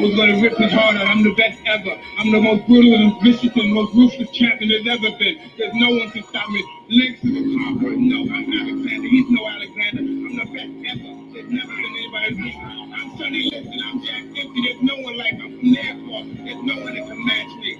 was gonna rip his heart out. I'm the best ever. I'm the most brutal and vicious and most ruthless champion there's ever been. There's no one can stop me. Links to the conqueror. No, I'm Alexander. He's no Alexander. I'm the best ever. There's never been anybody like me. I'm Sonny Liston. I'm Jack Empty. There's no one like me. I'm from the airport. There's no one that can match me.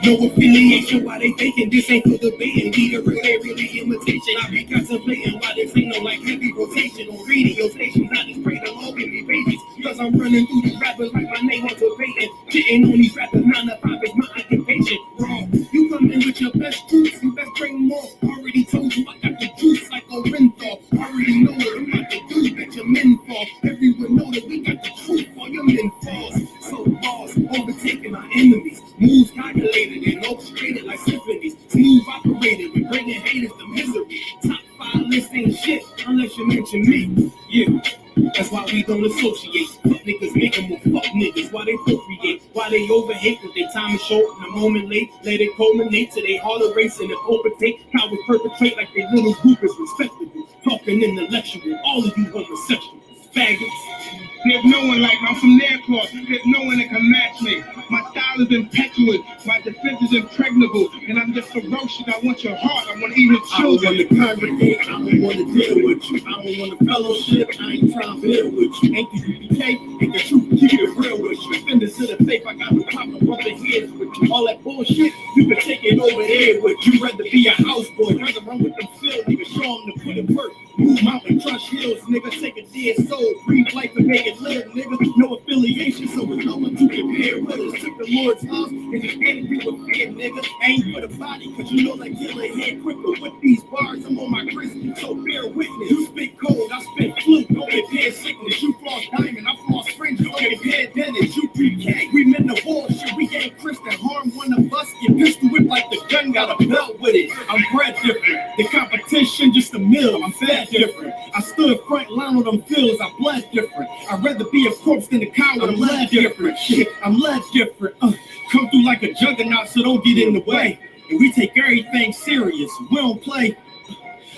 No affiliation, why they thinking this ain't for the band? Leader, they really imitation. I be contemplating why this ain't no like heavy rotation on radio stations. I just pray the Lord give me babies, cause I'm running through these rappers like my name was a patent. Getting on these rappers 9 to 5 is my occupation. Wrong, you come in with your best truths, you best bring more. Already told you I got the juice like a Renthal. Already know what I'm about to do, that your men fall. Everyone know that we got the truth for your men falls. So balls, overtaking my enemies. Moves calculated and orchestrated like symphonies. Smooth operated, we bringing haters to misery. Top 5 list ain't shit unless you mention me. Yeah, that's why we don't associate. Fuck niggas make them with fuck niggas. Why they procreate? Why they overhate? Cause their time is short and a moment late. Let it culminate to they harder race and overtake. Cowards perpetrate like their little group is respectable. Talking intellectual, all of you homosexuals. Faggots. There's no one like me. I'm from their cloth. There's no one that can match me. My style is impetuous. My defense is impregnable. And I'm just ferocious. I want your heart. I want to eat your children. I don't want to congregate. I don't want to deal with you. I don't want to fellowship. I ain't trying to deal with you. Ain't the U.P.K. Ain't the truth. Keep it real with you. Defenders to the faith. I got to pop and rub the heads with you. All that bullshit, you can take it over there with you. Rather be a houseboy. Rather run with them field. Nigga, show them to put it work. Move mountain, crush hills. Nigga, take a dead soul. Breathe life and make it live. Nigga, no affiliation, so it's no one to compare with us. Took the Lord's house and just ended you with fear, nigga. Ain't for the body, cause you know like killer head quicker with these bars. I'm on my wrist, so bear witness. You spit cold, I spit flu, don't compare sickness. You floss diamond, I floss fringe, don't compare dentist. You pre-K, we meant the war shit, we ain't Christian. Harm one of us, get pistol whipped like the gun got a belt with it. I'm bred different, the competition just a mill, I'm fed different. I stood front line with them fields, I bled different. I'd rather be a corpse than a coward, I'm led different. Shit, I'm led different. Come through like a juggernaut, so don't get in the way. And we take everything serious, we don't play.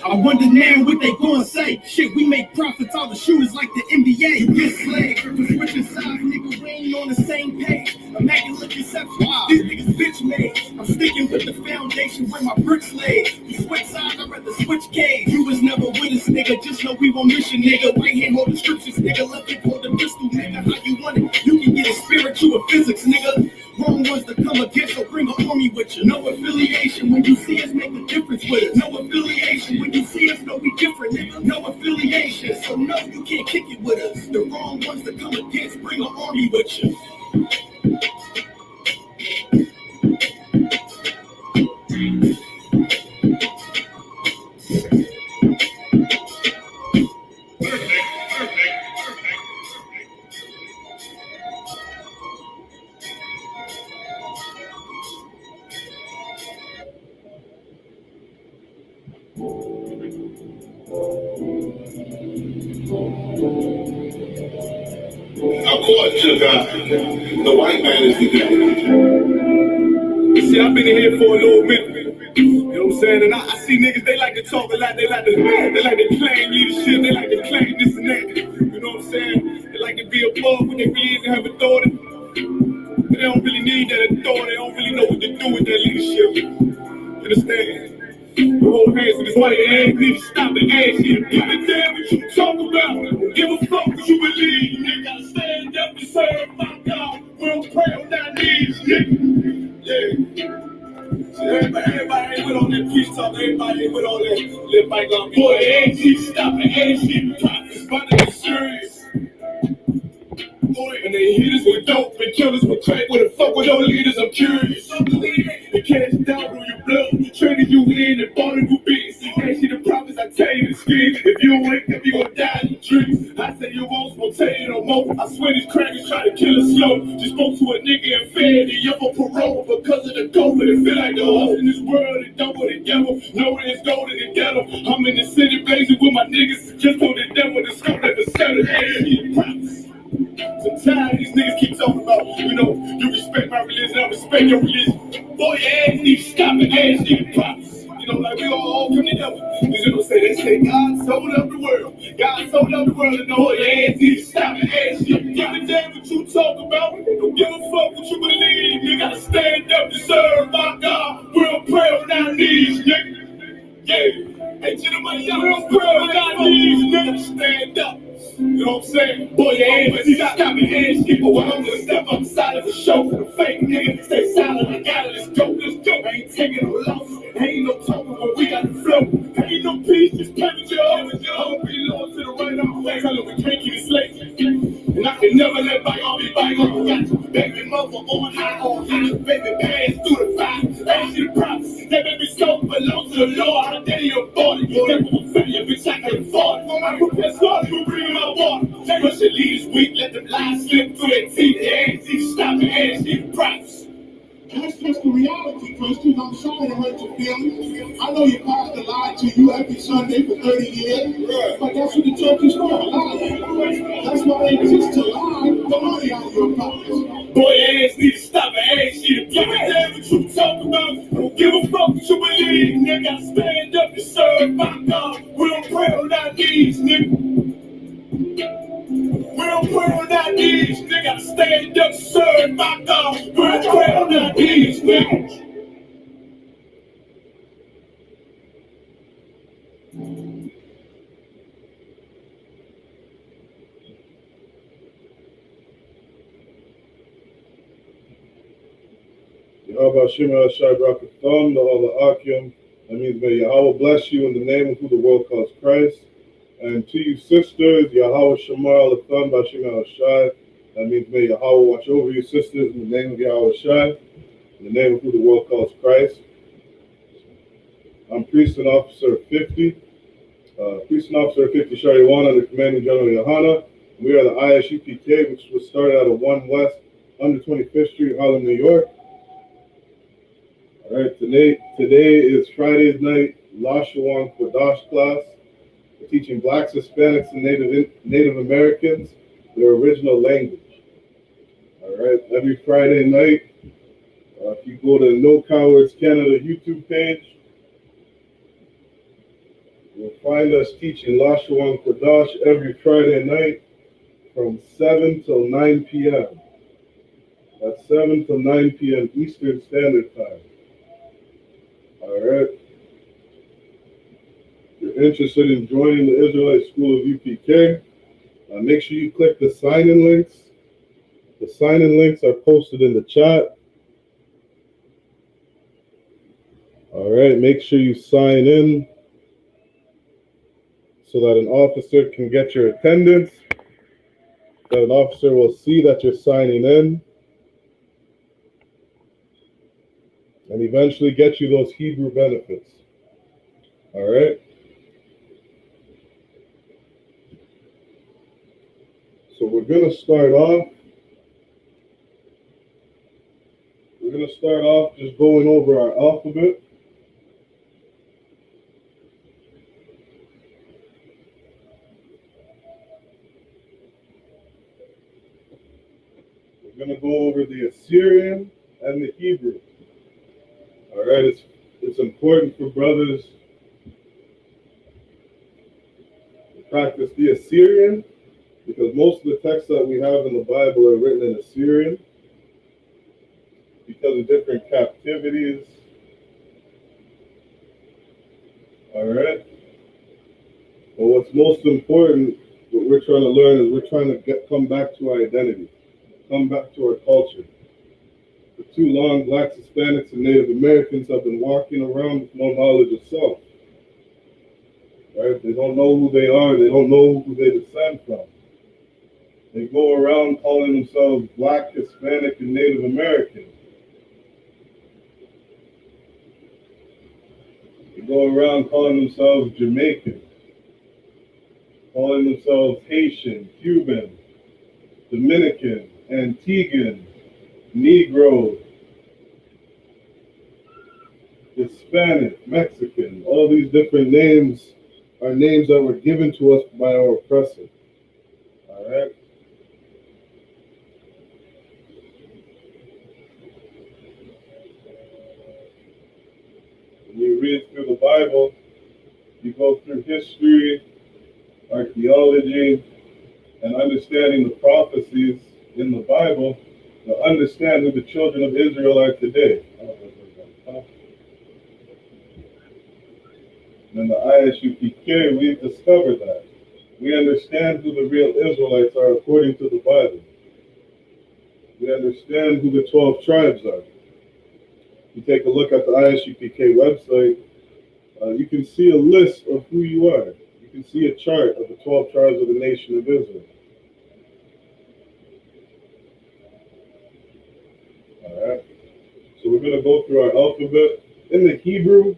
I wonder now what they gonna say. Shit, we make profits all the shooters like the NBA. You get slayed, for switching sides, nigga, we ain't on the same page. Immaculate conception, wow. These niggas bitch made. I'm sticking with the foundation where my bricks laid. You switch sides, I'd rather switch cage. You was never with us, nigga, just know we on mission, nigga. Right hand hold the scriptures, nigga, left hand hold the pistol, nigga. How you want it? You can get it spiritual or physics, nigga. Wrong ones to come against, so bring an army with you. No affiliation, when you see us, make a difference with us. No affiliation, when you see us, know we different, nigga. No affiliation, so no, you can't kick it with us. The wrong ones to come against, bring an army with you. According to God, the white man is the devil. See, I've been in here for a little minute. You know what I'm saying? And I see niggas, they like to talk a lot. They like to claim leadership. They like to claim this and that. You know what I'm saying? They like to be above when they really is and have authority. But they don't really need that authority. They don't really know what to do with that leadership. You understand? The whole hands with this white ass need to stop the ass here. Give a damn what you talk about. Give a fuck what you believe. You gotta stand up and serve my God. We don't pray on our knees, nigga. Yeah. So everybody ain't with all that peace talk. Everybody ain't with all that. Let my God boy, AG, stop the AG. It's about to be serious. Boy, and they hit us with dope and kill us with crack. What the fuck with all leaders? I'm curious. They cash down on your blood, turning you in and falling you beats. Can't see the prophets, I tell you the scheme. If you don't wake up, you gonna die in the dreams. I say you won't spontaneous no more. I swear these crackers try to kill us slow. Just spoke to a nigga and fed the up on parole because of the COVID. It feel like the hoes in this world and double together. Know that it's golden together. I'm in the city blazing with my niggas. Just on the devil, the scope at the center. Yeah, prophets. Sometimes these niggas keep talking about, you know, you respect my religion, I respect your religion. Boy, your ass need to stop the ass nigga pops. You know, like we all come together. You know what I'm saying? They say God sold up the world. God sold up the world, and boy, your ass need to stop the ass shit. give a damn what you talk about. Don't give a fuck what you believe. You gotta stand up and serve my God. We'll pray on our knees, nigga. Yeah. Hey, gentlemen, y'all don't pray on our knees, nigga. Stand up. You know what I'm saying? Boy, your ass, you got me ass people. Well, I'm gonna step outside of the show for the fake nigga. Stay silent, I got it. Let's go, let's go. I ain't taking no loss. Ain't no talking, but we got the flow. Ain't no peace, just play with your own. I'll be low to the right arm. Tell her we can't keep it slave. And I can never let bygone be bygone. Got you, baby mother on high. Baby pass through the fire. Ain't she props? That baby soul belongs to the Lord. I dare you afford it. That will fail you, bitch, I can afford it. I put that scar, you bring my water. Take what she leaves weak, let them lies slip through their teeth. Ass, she stop and ask you props. That's just the reality, Christian. I'm sorry to hurt your feelings. I know your pastor lied to you every Sunday for 30 years, but that's what the church is for, lying. That's why they exist, to lie the money out of your pockets. Boy, your ass need to stop and ask you to give a damn what you talk about. Don't give a fuck what you believe, nigga. Gotta stand up and serve my God. We don't pray on our knees, nigga. We don't pray on our knees, nigga. Gotta stand up and serve my God. We don't pray on our knees, nigga. Yahweh Shem Shai Brakatham, the Allah Akim. That means may Yahweh bless you in the name of who the world calls Christ. And to you sisters, Yahweh Shamar Alatham Bashim Shai. That means may Yahweh watch over you sisters in the name of Yahweh Shai, in the name of who the world calls Christ. I'm Priest and Officer 50. Priest and Officer 50 Shariwan under Commanding General YAHANNA. We are the I.S.U.P.K, which was started out of 1 West 125th Street, Harlem, New York. All right, today is Friday's night Lashawan Qadash class. We're teaching Blacks, Hispanics, and Native Americans their original language. All right, every Friday night, if you go to No Cowards Canada YouTube page, you'll find us teaching Lashawan Qadash every Friday night from 7 till 9 p.m. That's 7 till 9 p.m. Eastern Standard Time. All right. If you're interested in joining the Israelite School of UPK, make sure you click the sign-in links. The sign-in links are posted in the chat. All right, make sure you sign in so that an officer can get your attendance, that an officer will see that you're signing in, and eventually get you those Hebrew benefits. All right? So we're going to start off. We're going to start off just going over our alphabet. We're going to go over the Assyrian and the Hebrew. All right, it's important for brothers to practice the Assyrian because most of the texts that we have in the Bible are written in Assyrian because of different captivities. All right. But what's most important, what we're trying to learn is we're trying to come back to our identity, come back to our culture. For too long, Blacks, Hispanics, and Native Americans have been walking around with no knowledge of self. Right? They don't know who they are. They don't know who they descend from. They go around calling themselves Black, Hispanic, and Native American. They go around calling themselves Jamaican, calling themselves Haitian, Cuban, Dominican, Antiguan, Negro, Hispanic, Mexican. All these different names are names that were given to us by our oppressor. All right? When you read through the Bible, you go through history, archaeology, and understanding the prophecies in the Bible to understand who the children of Israel are today. In the I.S.U.P.K, we've discovered that. We understand who the real Israelites are according to the Bible. We understand who the 12 tribes are. If you take a look at the I.S.U.P.K website, you can see a list of who you are. You can see a chart of the 12 tribes of the nation of Israel. All right. So we're going to go through our alphabet. In the Hebrew,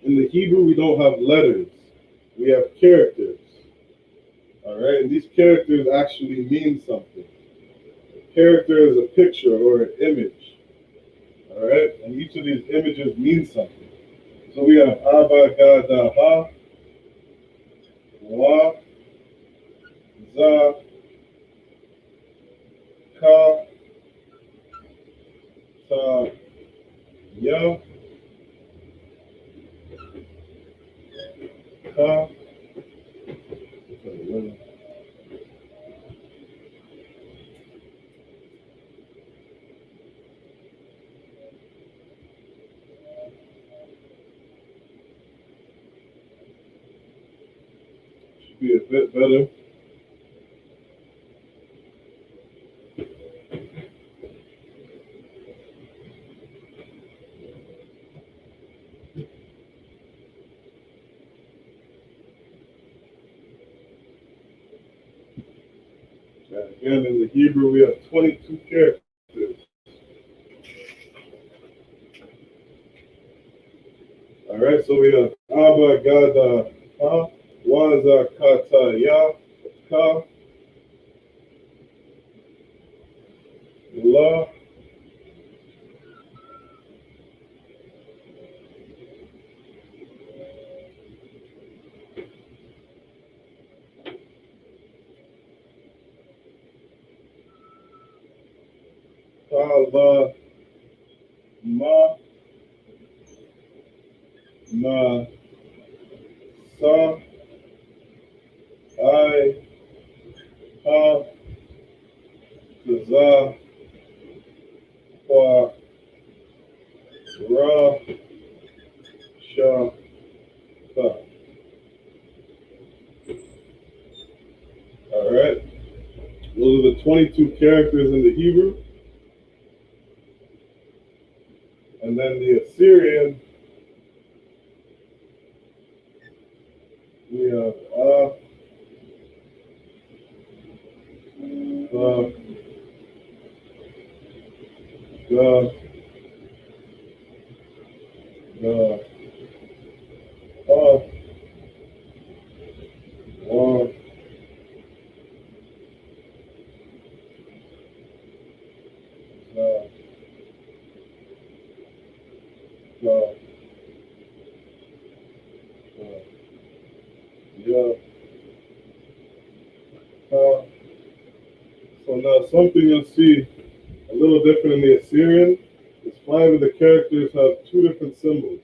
we don't have letters. We have characters. All right. And these characters actually mean something. A character is a picture or an image. All right. And each of these images means something. So we have Abba, Gada, Ha, Wa, Za, Ka, Ta, Ya, Ka. Should be a bit better. Again, in the Hebrew, we have 22 characters. All right, so we have Abba, Gada, Ha, Waza, Kata, Ya, Ka, La, Ka, La, Ma, Na, Sa, I, Ha, Za, Kwa, Ra, Sha, Ta. All right, those are the 22 characters in the Hebrew. And then the Assyrian, we have Ga, Ha, Wa, Za, Ka, Ya, Ha. So now something you'll see a little different in the Assyrian is 5 of the characters have 2 different symbols.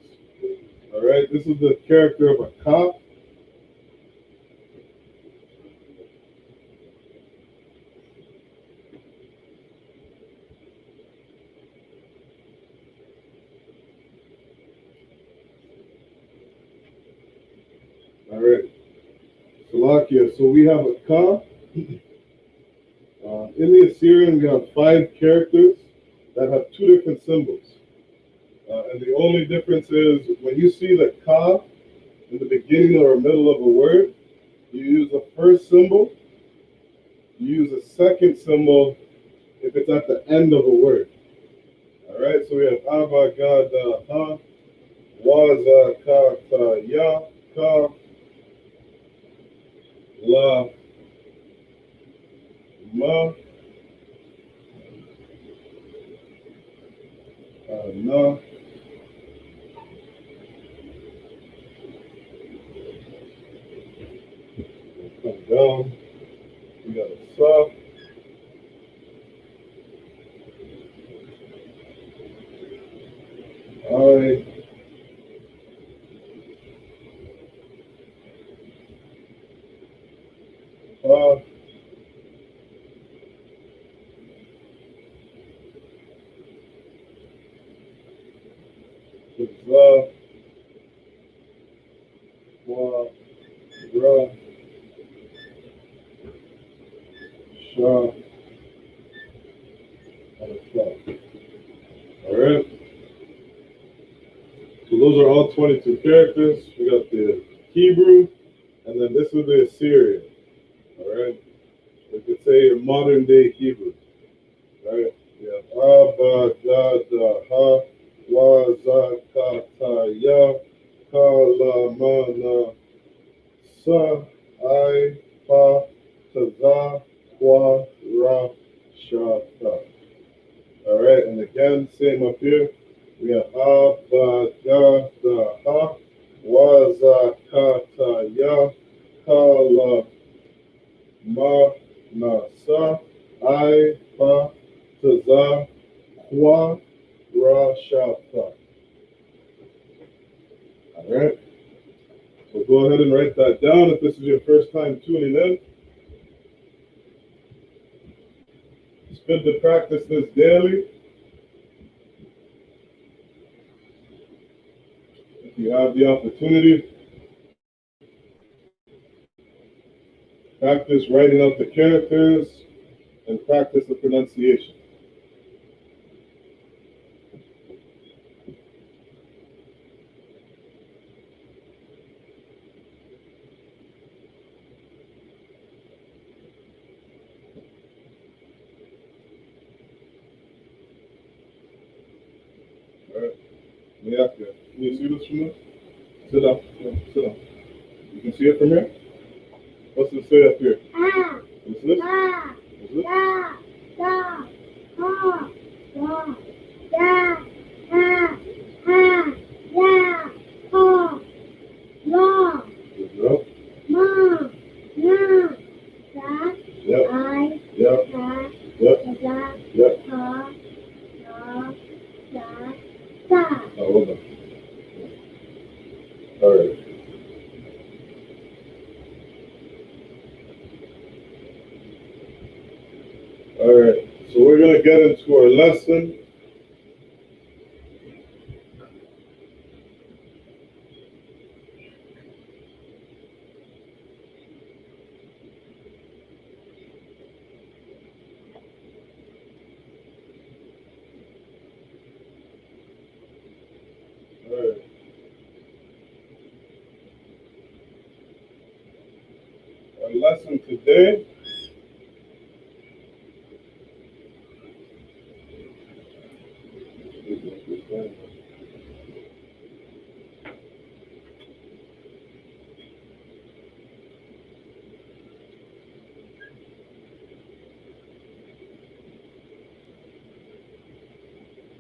All right, this is the character of a Ka. All right, Salakia. So we have a Ka. In the Assyrian, we have 5 characters that have 2 different symbols. And the only difference is when you see the Ka in the beginning or middle of a word, you use the first symbol. You use the second symbol if it's at the end of a word. All right, so we have Abba, Gada, Ha, Waza, Ka, Ta, Ya, Ka, La, Ma, Na. Come down. We got a Sa, I, Ha, Za, Wa, Ra, Sha, and Fa. Alright? So those are all 22 characters. We got the Hebrew, and then this is the Assyrian. Alright? We could say modern day Hebrew. Right? We have Abba, Da, Da, Ha, Wa, Za, Ka, Ta, Ya, Ka, La, Ma, Na, Sa, I, Pa, Ta, Za, Kwa, Ra, Sha, Ta. Alright, and again, same up here. We have Abba, Da, Da, Ha, Wa, Za, Ka, Ta, Ya, Ka, La, Ma, Na, Sa, I, Pa, Ta, Za, Kwa, Ra, Sha, Ta. Alright, so go ahead and write that down if this is your first time tuning in. It's good to practice this daily. If you have the opportunity, practice writing out the characters and practice the pronunciation. Alright, let me ask you, can you see this from here? Sit down, sit down. You can see it from here? What's it say up here? What's this? What's this? Good job. Yep. Yep. Yep. Yep. Oh, well done. All right. All right. So we're going to get into our lesson. All right. Our lesson today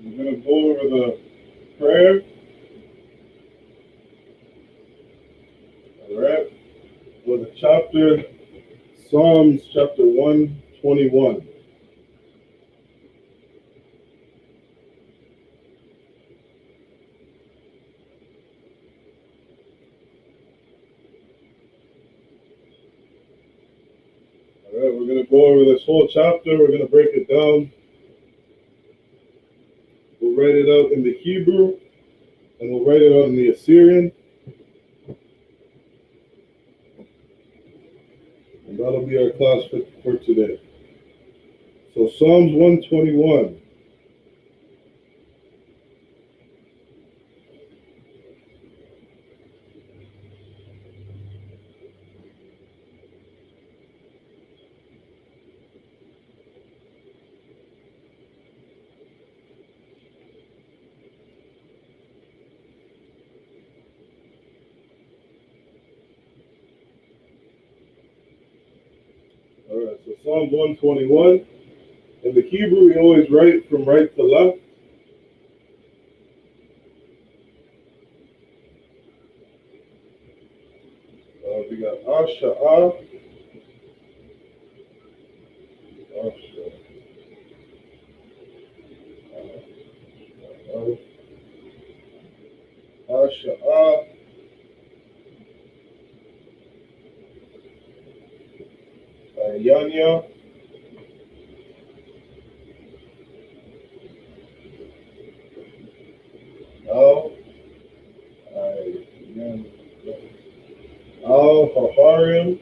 we're going to go over the prayer. All right. With the chapter, Psalms chapter 121. All right, we're going to go over this whole chapter. We're going to break it down. We'll write it out in the Hebrew, and we'll write it out in the Assyrian. And that'll be our class for today. So Psalms 121. All right, so Psalms 121. In the Hebrew, we always write from right to left. We got Asha'ah, Asha'ah, Yanya, Al, Al-Haharium.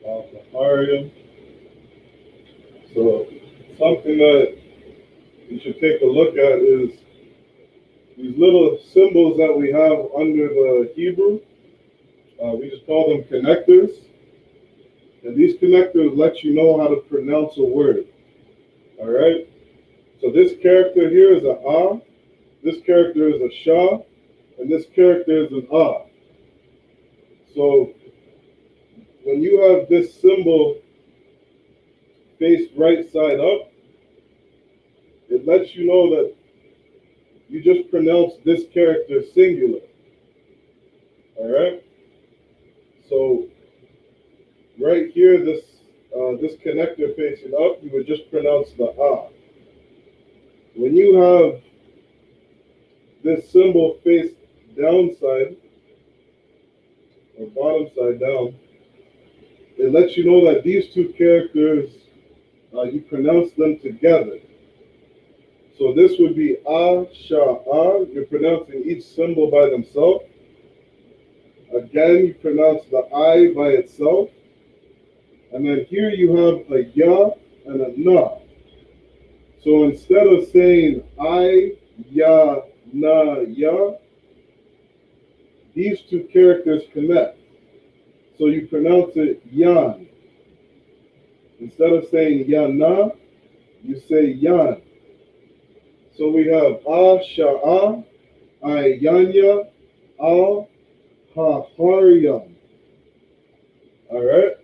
Al-Haharium. So something that you should take a look at is these little symbols that we have under the Hebrew. We just call them connectors. And these connectors let you know how to pronounce a word. All right? So this character here is an ah, this character is a sha, and this character is an ah. So when you have this symbol faced right side up, it lets you know that you just pronounce this character singular. All right? So right here, this connector facing up, you would just pronounce the ah. When you have this symbol faced downside, or bottom side down, it lets you know that these two characters, you pronounce them together. So this would be ah, sha, ah. You're pronouncing each symbol by themselves. Again, you pronounce the I by itself. And then here you have a ya and a na. So instead of saying I, ya, na, ya, these two characters connect. So you pronounce it yan. Instead of saying yana, you say yan. So we have ah, sha'a, I, yanya, al, ha, haryam. All right?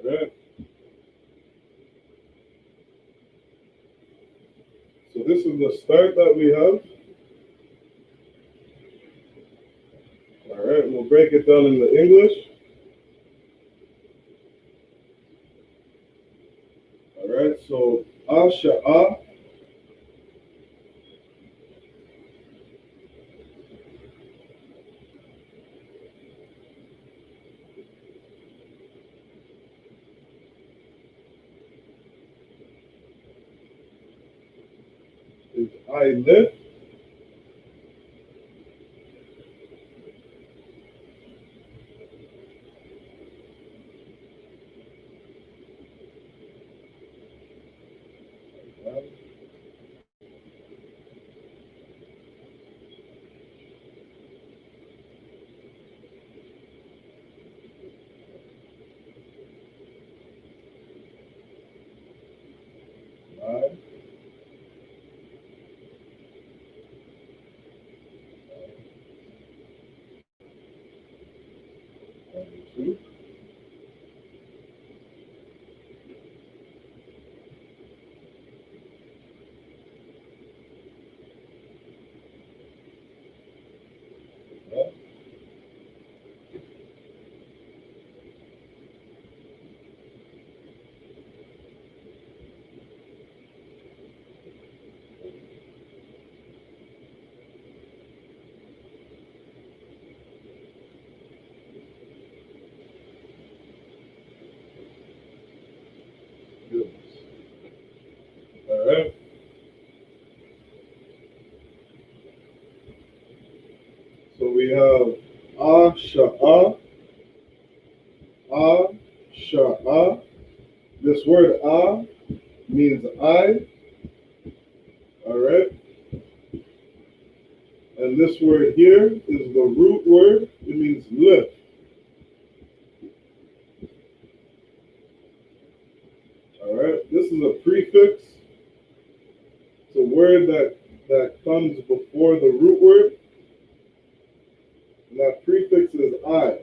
All right. So this is the start that we have. All right, we'll break it down in the English. All right, so Asha'a is I lift. I, 2. All right. So we have Asha'a, Asha'a. This word ah means I. All right. And this word here is the root word. It means lift. All right. This is a prefix. It's a word that comes before the root word. And that prefix is I.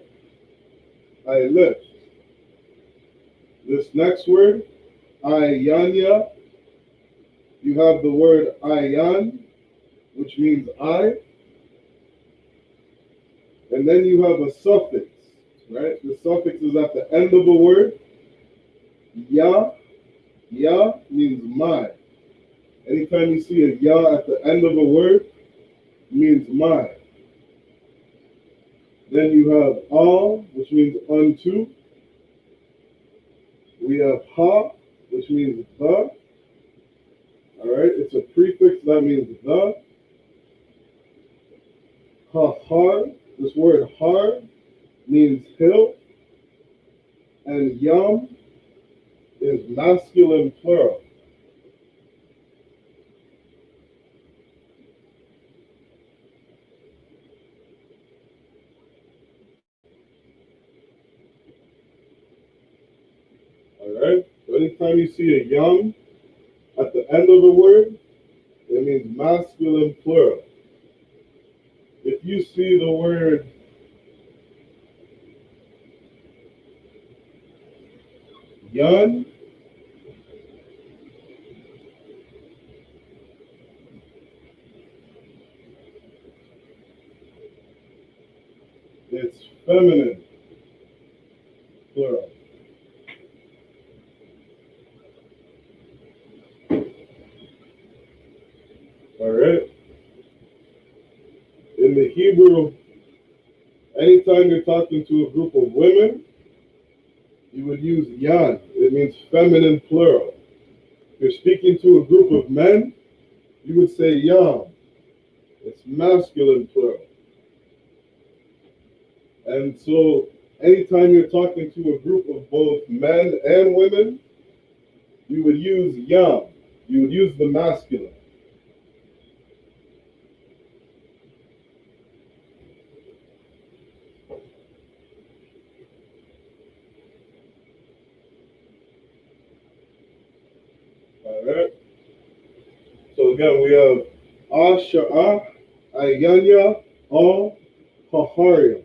I lift. This next word, ayanya, you have the word ayan, which means I. And then you have a suffix, right? The suffix is at the end of a word. Ya. Ya means my. Anytime you see a ya at the end of a word, it means my. Then you have all, which means unto. We have ha, which means the. All right, it's a prefix that means the. Ha, har, this word har means hill. And yam is masculine plural. All right, so anytime you see a yam at the end of a word, it means masculine plural. If you see the word yun, it's feminine plural. All right. In the Hebrew, anytime you're talking to a group of women, you would use yan. It means feminine plural. If you're speaking to a group of men, you would say yam. It's masculine plural. And so anytime you're talking to a group of both men and women, you would use yam. You would use the masculine. All right. So again, we have Asha'ah, Ayanya, Al, Haharia.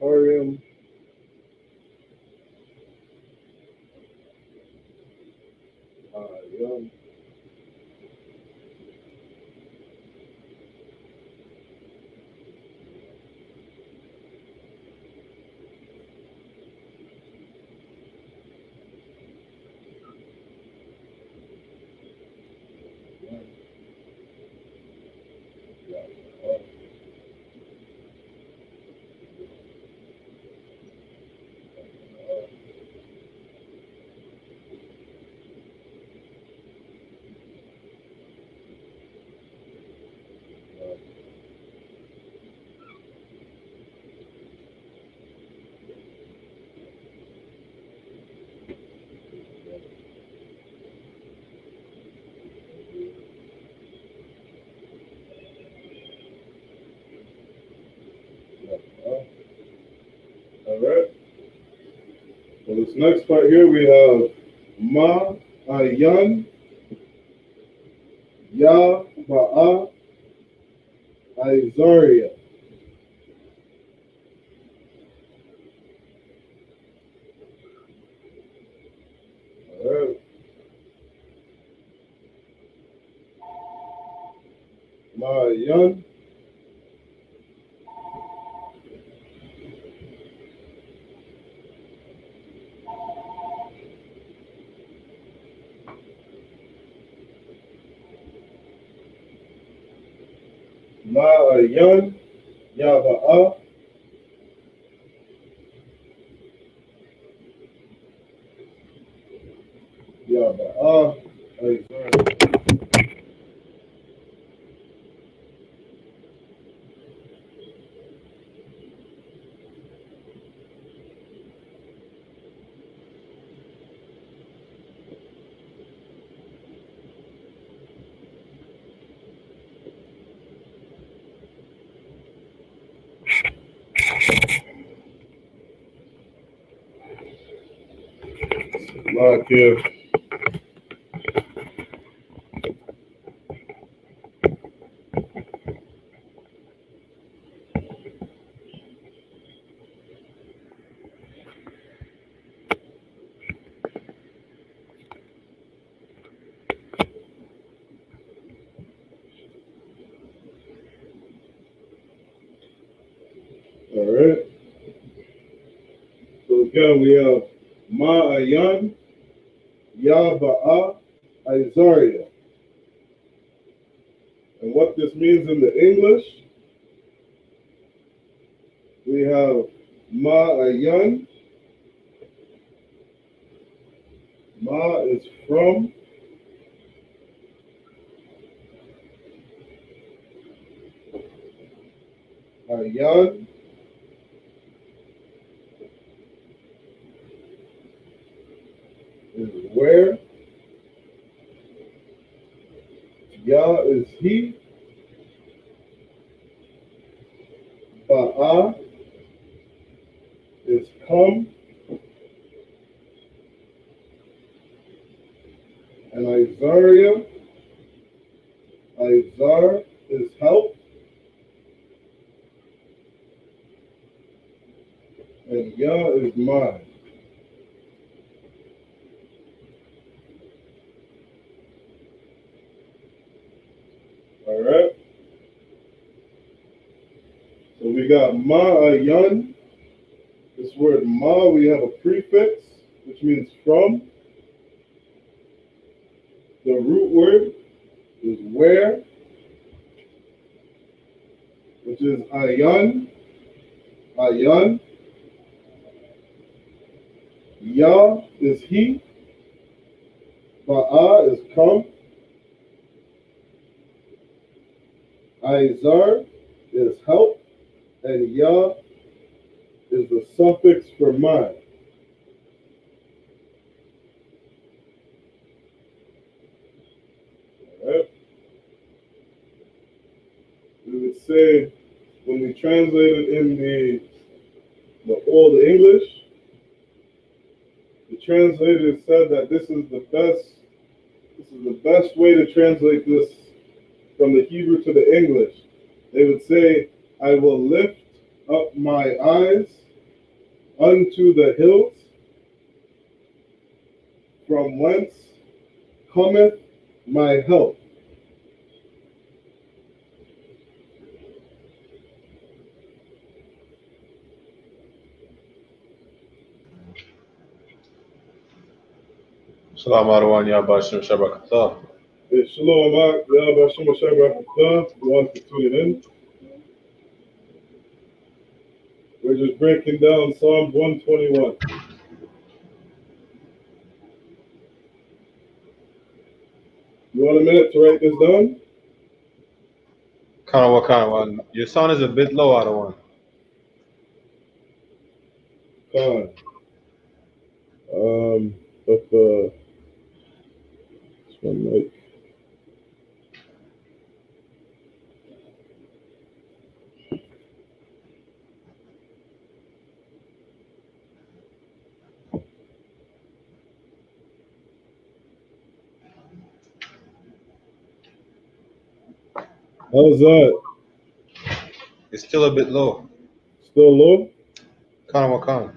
Harium, Yum. All right. So this next part here we have Ma, Ayan, Ya, Ba'a, Izaria. All right. Ma, Ayan, Ma, Ayan, Ya, Ba'a, Yaba'ah, Isaiah. Lock here. All right. So again, we have Ma'ayan, Yaba'ah, Isaiah. And what this means in the English, we have Ma'ayan. Ma is from. Ayan is where. Ya is he. Ba'a is come. And Isaiah, Izar is help. And Ya is mine. All right. So we got Ma'ayan. This word Ma, we have a prefix, which means from. The root word is where, which is Ayan. Ayan. Ya is he. Ba'a is come. Izar is help. And Ya is the suffix for mine. All right. We would say, when we translate it in the Old English, the translator said that this is the best way to translate this from the Hebrew to the English. They would say, I will lift up my eyes unto the hills, from whence cometh my help. Salam Arwan Yabashim Shabakatah. Hey, Shalom, Yahweh Shem Hashem Barakatah. One for tuning in. We're just breaking down Psalm 121. You want a minute to write this down? Kanawa. Your sound is a bit low, Arwan. Fine. But this one mic. How's that? It's still a bit low. Still low? Kanawa.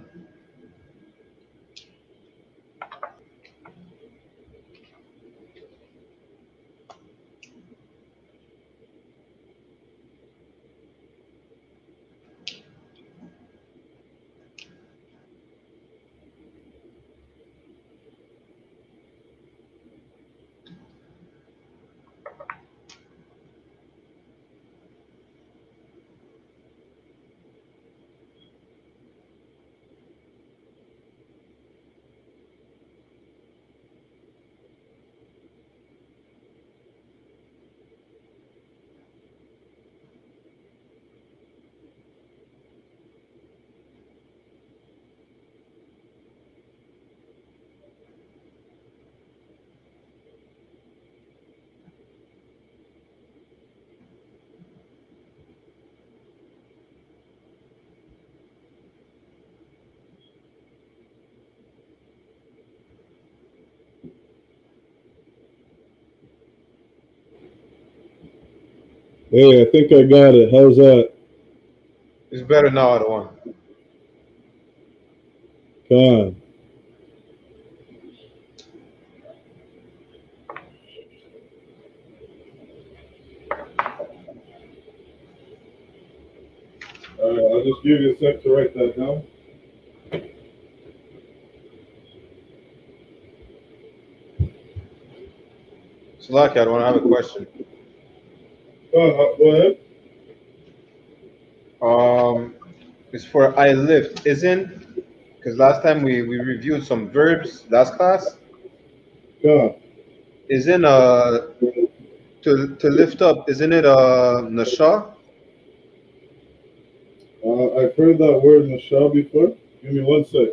Hey, I think I got it. How's that? It's better now, other one. Come on. All right, I'll just give you a sec to write that down. Salaki, I don't have a question. Come on, go ahead. It's for I lift, isn't? Because last time we reviewed some verbs last class. Come on. Isn't to lift up? Isn't it nasha? I've heard that word in the shah before. Give me one sec.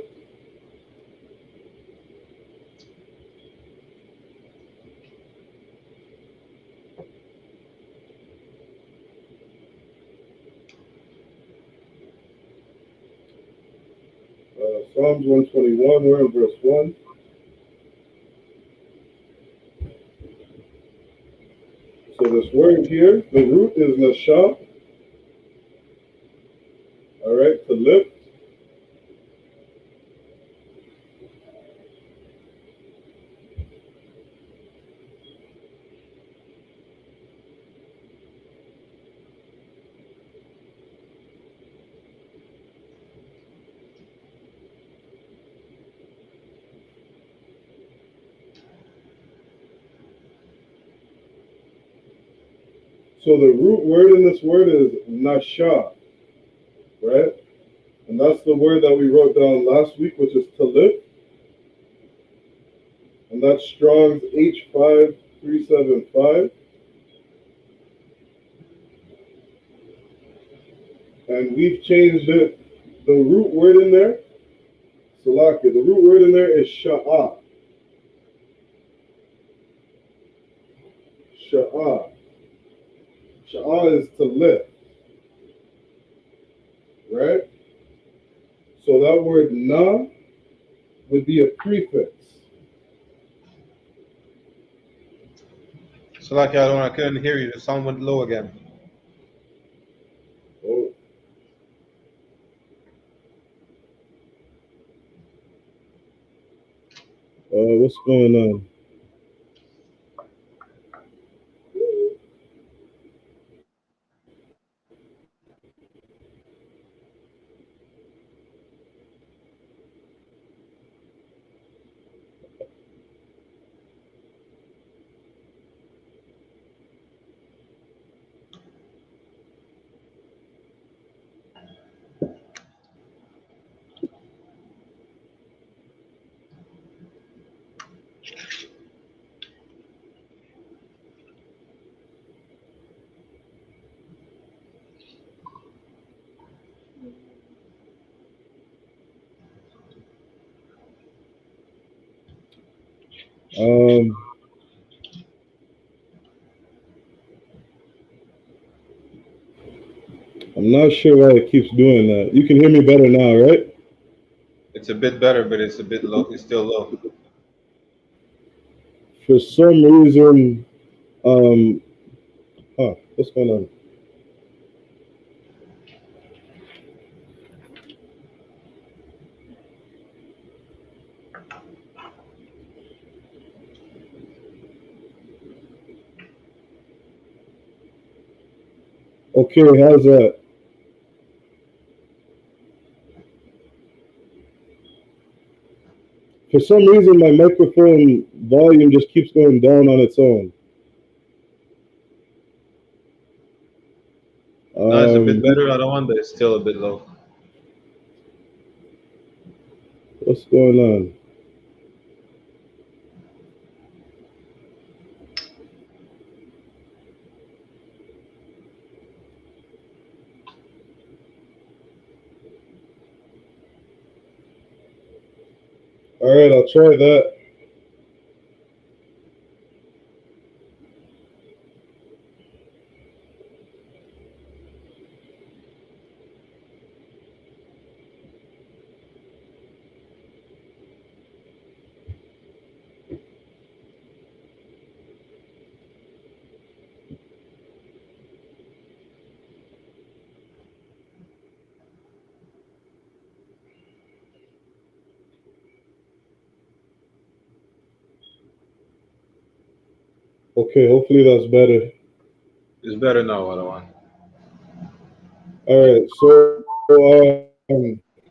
Psalms 121, we're in verse 1. So this word here, the root is nasha. All right, to lift. So the root word in this word is nasha, right? And that's the word that we wrote down last week, which is to lift. And that's Strong's H5375. And we've changed it. The root word in there, Salaki, the root word in there is sha'ah. Sha'ah. Sha'ah is to lift, right? So that word na would be a prefix. Salaki, I couldn't hear you. The sound went low again. Oh. What's going on? Um, I'm not sure why it keeps doing that. You can hear me better now, right? It's a bit better, but it's a bit low. It's still low. For some reason, what's going on? Okay, how's that? For some reason, my microphone volume just keeps going down on its own. No, it's a bit better, other one, but it's still a bit low. What's going on? All right, I'll try that. Okay, hopefully that's better. It's better now, other one. All right, so what I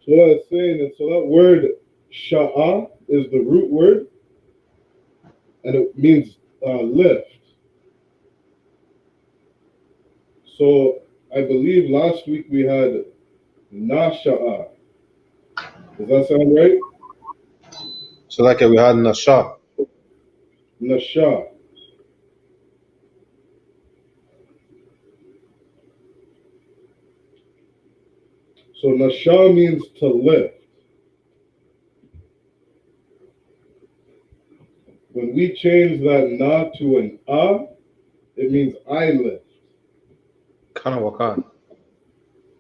was saying is, so that word sha'ah is the root word, and it means lift. So I believe last week we had nasha'ah. Does that sound right? So like we had in the shop. Nasha. So nasha means to lift. When we change that na to an it means I lift. Kana wakan.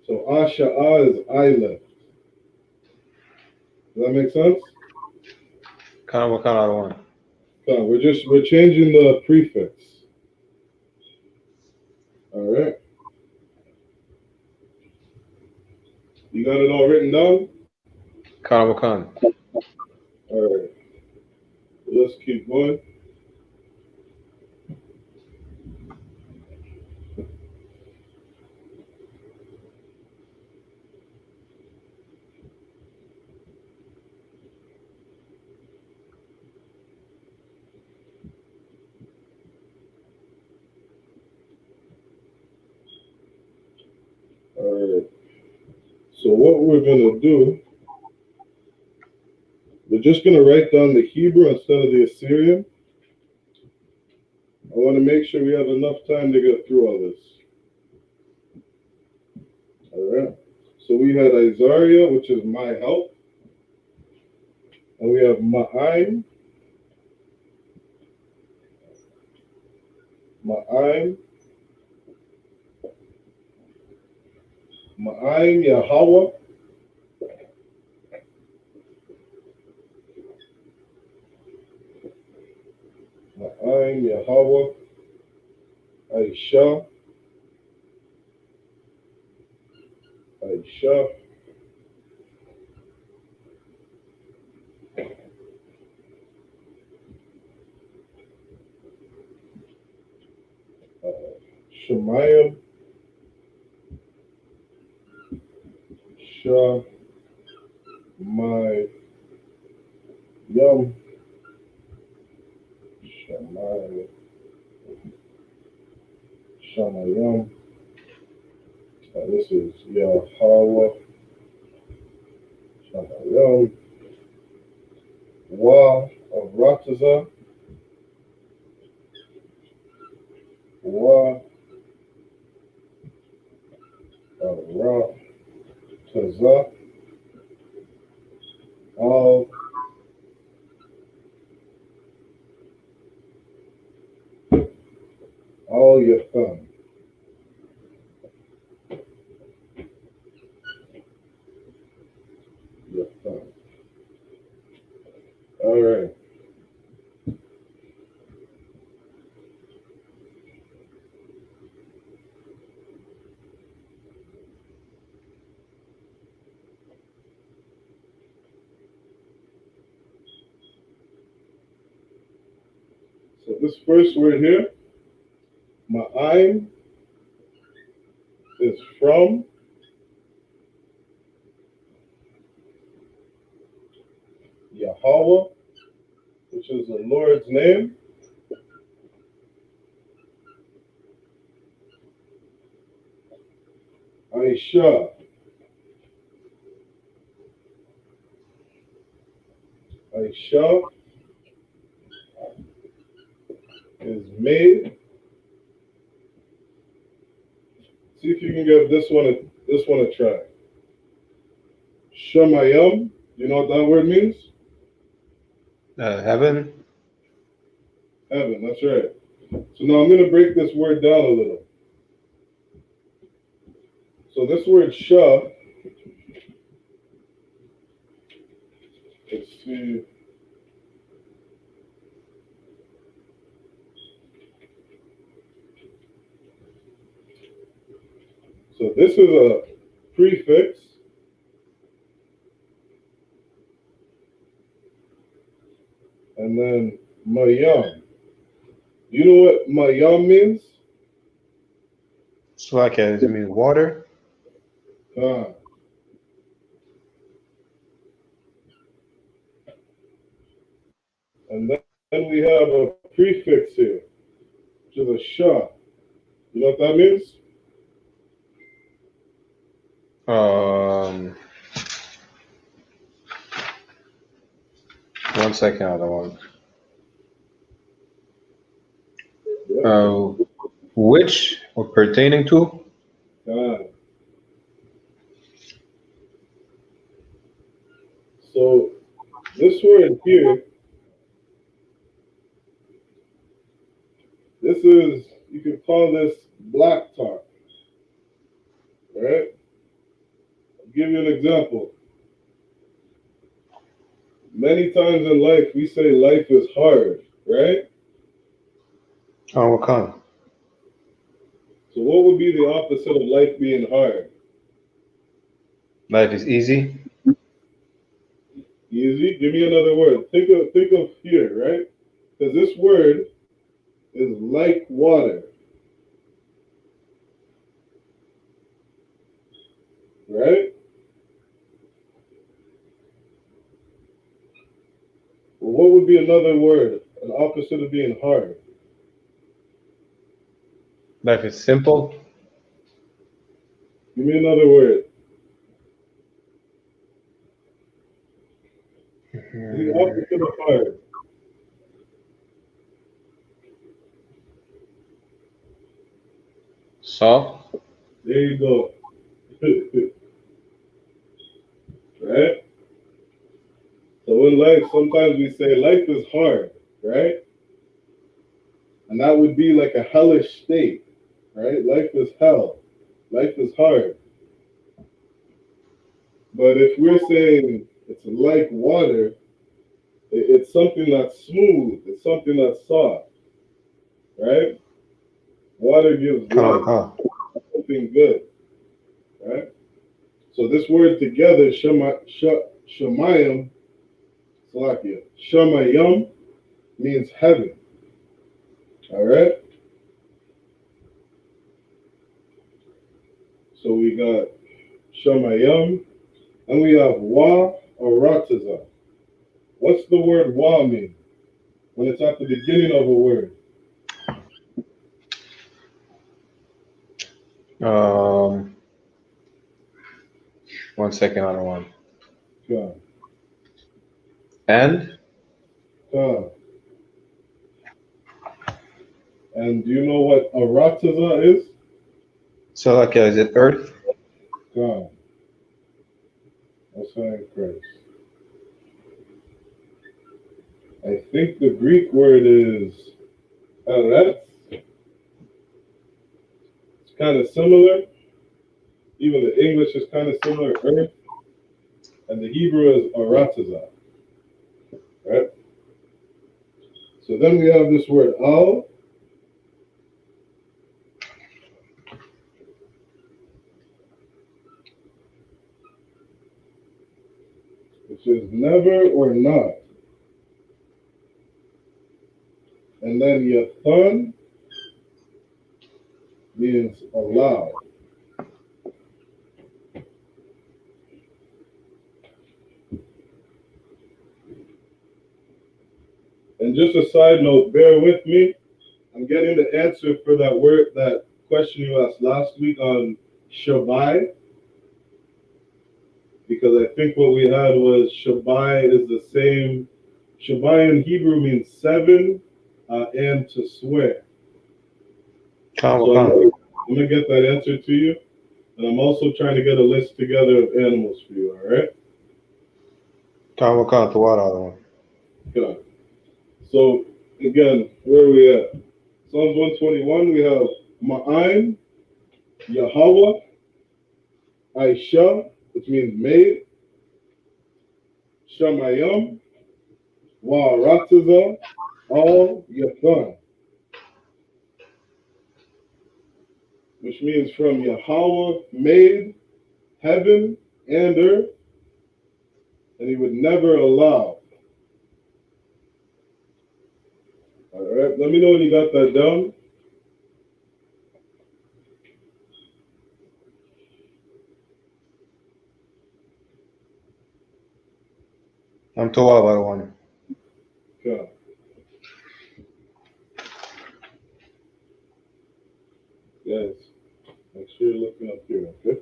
So asha'ah is I lift. Does that make sense? Kana wakan, other one. No, we're changing the prefix. All right. You got it all written down? Kana wakan. All right. Let's keep going. All right. So what we're gonna do, we're just gonna write down the Hebrew instead of the Assyrian. I want to make sure we have enough time to get through all this. All right. So we had Isaiah, which is my help, and we have Ma'aim, Ma'aim, Ma'aim Yahweh, Ma'aim Yahweh, Aisha, Aisha, Shemayim, Shamayim, Shamayim, Shamayim. This is Yahweh, Shamayim, Wa of Rataza, Wa of Rataza, Al Yathan. Yathan. All right. So this first word here, Ma'aim, is from. Yahweh, which is the Lord's name. Aisha. Aisha is made. See if you can give this one a try. Shemayim. You know what that word means? Heaven. Heaven. That's right. So now I'm going to break this word down a little. So this word Shah. Let's see. So this is a prefix. And then Mayam. You know what mayam means? Slovakia, does it mean water? And then we have a prefix here, which is a sha. You know what that means? One second, other one. Which or pertaining to? So this word here, this is, you could call this black talk, right? I'll give you an example. Many times in life, we say life is hard, right? What kind? So what would be the opposite of life being hard? Life is easy. Easy. Give me another word. Think of here, right? Because this word is like water, right? Well, what would be another word, an opposite of being hard? Life is simple. Give me another word. The opposite of hard. Soft. There you go. Right? So in life, sometimes we say life is hard, right? And that would be like a hellish state, right? Life is hell. Life is hard. But if we're saying it's like water, it's something that's smooth, it's something that's soft, right? Water gives life, something good, right? So this word together, shemayim, Salakia, shemayim means heaven, all right? So we got shemayim, and we have wa or rataza. What's the word wa mean when it's at the beginning of a word? One second, other one. Ka. And? Ka. And do you know what a rataza is? Slovakia, is it earth? God. That's in Christ. I think the Greek word is eretz. It's kind of similar. Even the English is kind of similar, earth. And the Hebrew is arataza. Right? So then we have this word al. Which is never or not. And then yathan means allow. And just a side note, bear with me. I'm getting the answer for that word, that question you asked last week on Shabbai. Because I think what we had was Shabbai is the same. Shabbai in Hebrew means 7 and to swear. So I'm going to get that answer to you. And I'm also trying to get a list together of animals for you, all right? Good. So, again, where are we at? Psalms 121, we have Ma'ain, Yahweh, I.S.U.P.K, which means made, Shamayim, Wa'arataza, all Yathan, which means from Yahweh made heaven and earth, and he would never allow All right. Let me know when you got that down. I'm told about one. Okay. Guys, make sure you're looking up here, okay?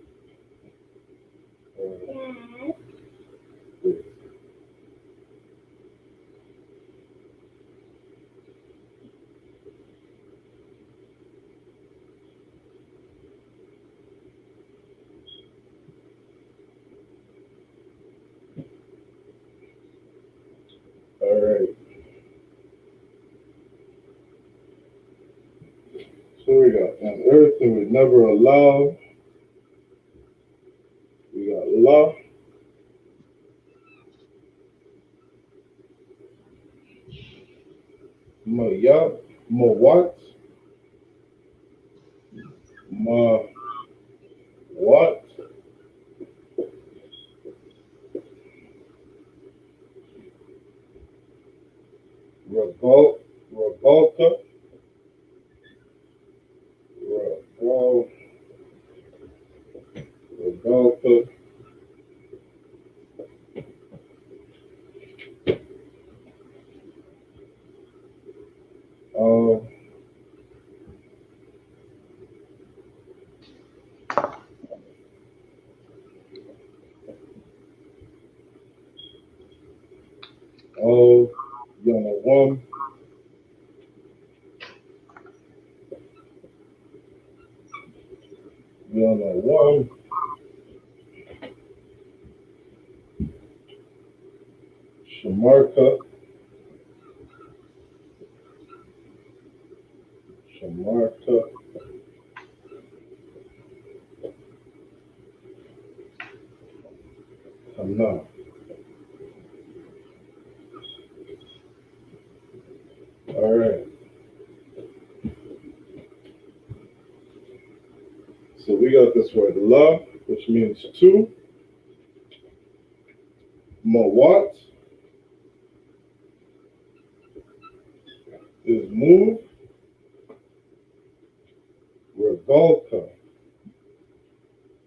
Good. All right. So we got on earth and we never allow. We got law. Ma ya. Ma what? Ma what? Revolta. Revolta. Um, oh, Yana one. Yana one. Shamarka. Shamarka. Hana. All right. So we got this word la, which means two. Mawat is move. Regalka.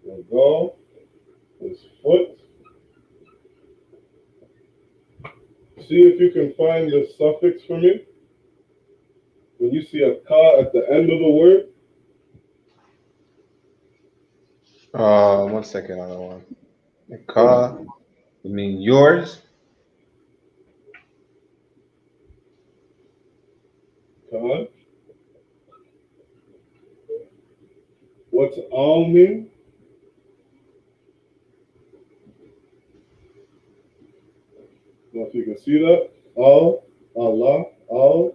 Regal is foot. See if you can find the suffix for me. When you see a ka at the end of the word, 1 second on that one. Ka, you mean yours? ka. What's al mean? Now if you can see that, al, Allah, al,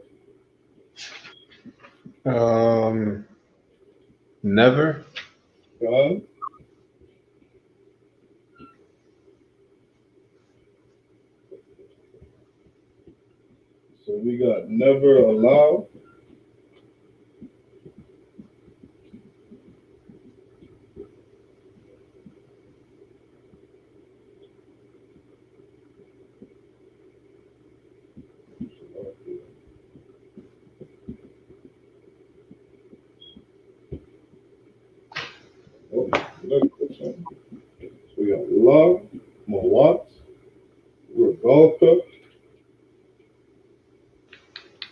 Never. ka. So we got never allow. Oh, so we got la, mawat, regalka,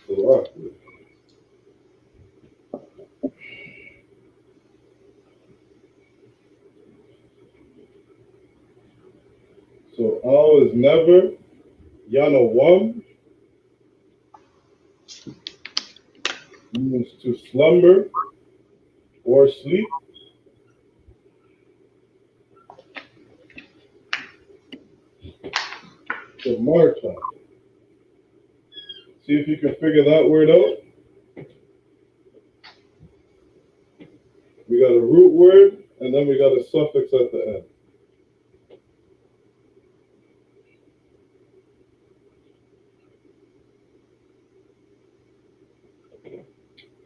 salaki. So al is never, yana one means to slumber or sleep. The marta. See if you can figure that word out. We got a root word and then we got a suffix at the end.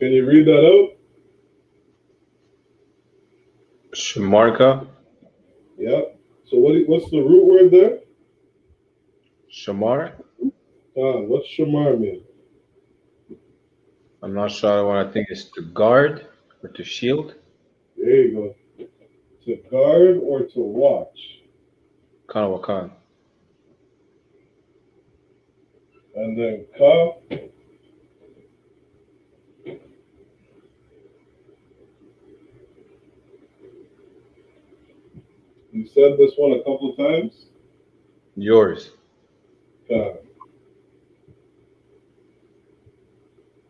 Can you read that out? Shamarka. Yeah. So what's the root word there? Shamar. What's shamar mean? I'm not sure what I think is to guard or to shield. There you go. To guard or to watch. Kanawakan. And then ka. You said this one a couple times. Yours. Ka.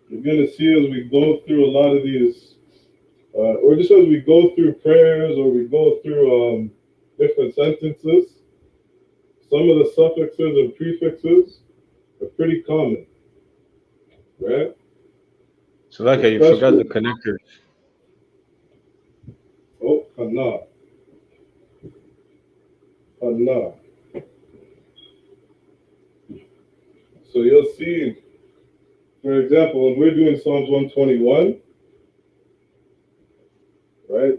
You're going to see as we go through a lot of these, or just as we go through prayers or we go through different sentences, some of the suffixes and prefixes are pretty common, right? So like you forgot the connectors. Oh, kana. Kana. So you'll see, for example, when we're doing Psalms 121, right?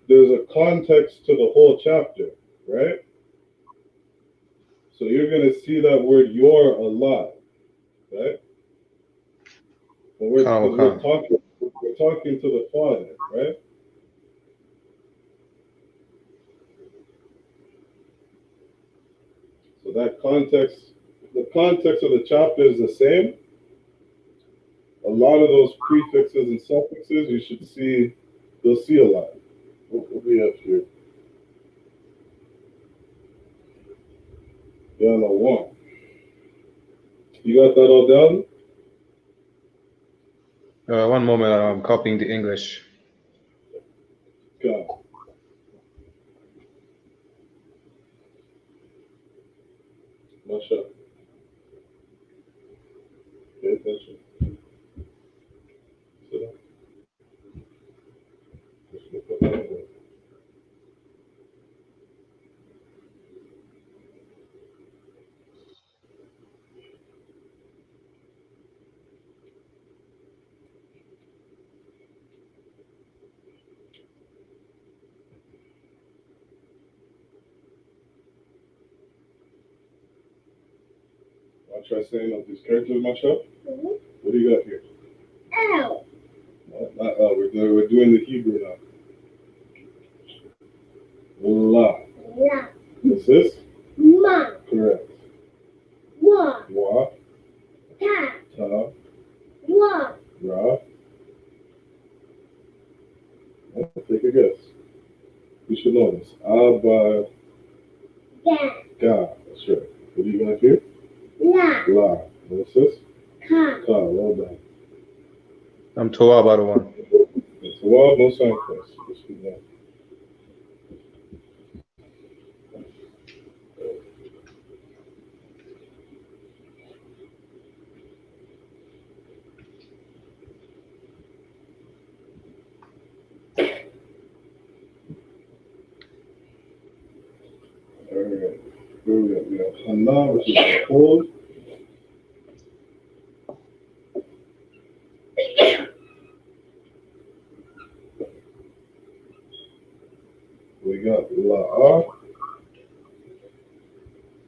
There's a context to the whole chapter, right? So you're going to see that word your a lot, right? We're talking to the Father, right? So that context, the context of the chapter is the same. A lot of those prefixes and suffixes, you should see, you'll see a lot. What do we have here? Yeah, no, one. You got that all down? One moment, I'm copying the English. Got it. Masha. Pay attention. Sit down. Just look up that way. I'll try saying out these characters, Masha. Mm-hmm. What do you got here? L. No, not L. We're doing the Hebrew now. La. La. What's this? Ma. Correct. Wa. Wa. Ta. Ta. Wa. Ra. Oh, take a guess. You should know this. Abba. Ga. Ga. That's right. What do you got here? La. La. What's this? Ka. Ka. Well done. I'm Toa about one. Toa, no sign first. Just keep going. Alright. Here we go. We have Hana, which is the hold. We got La'a,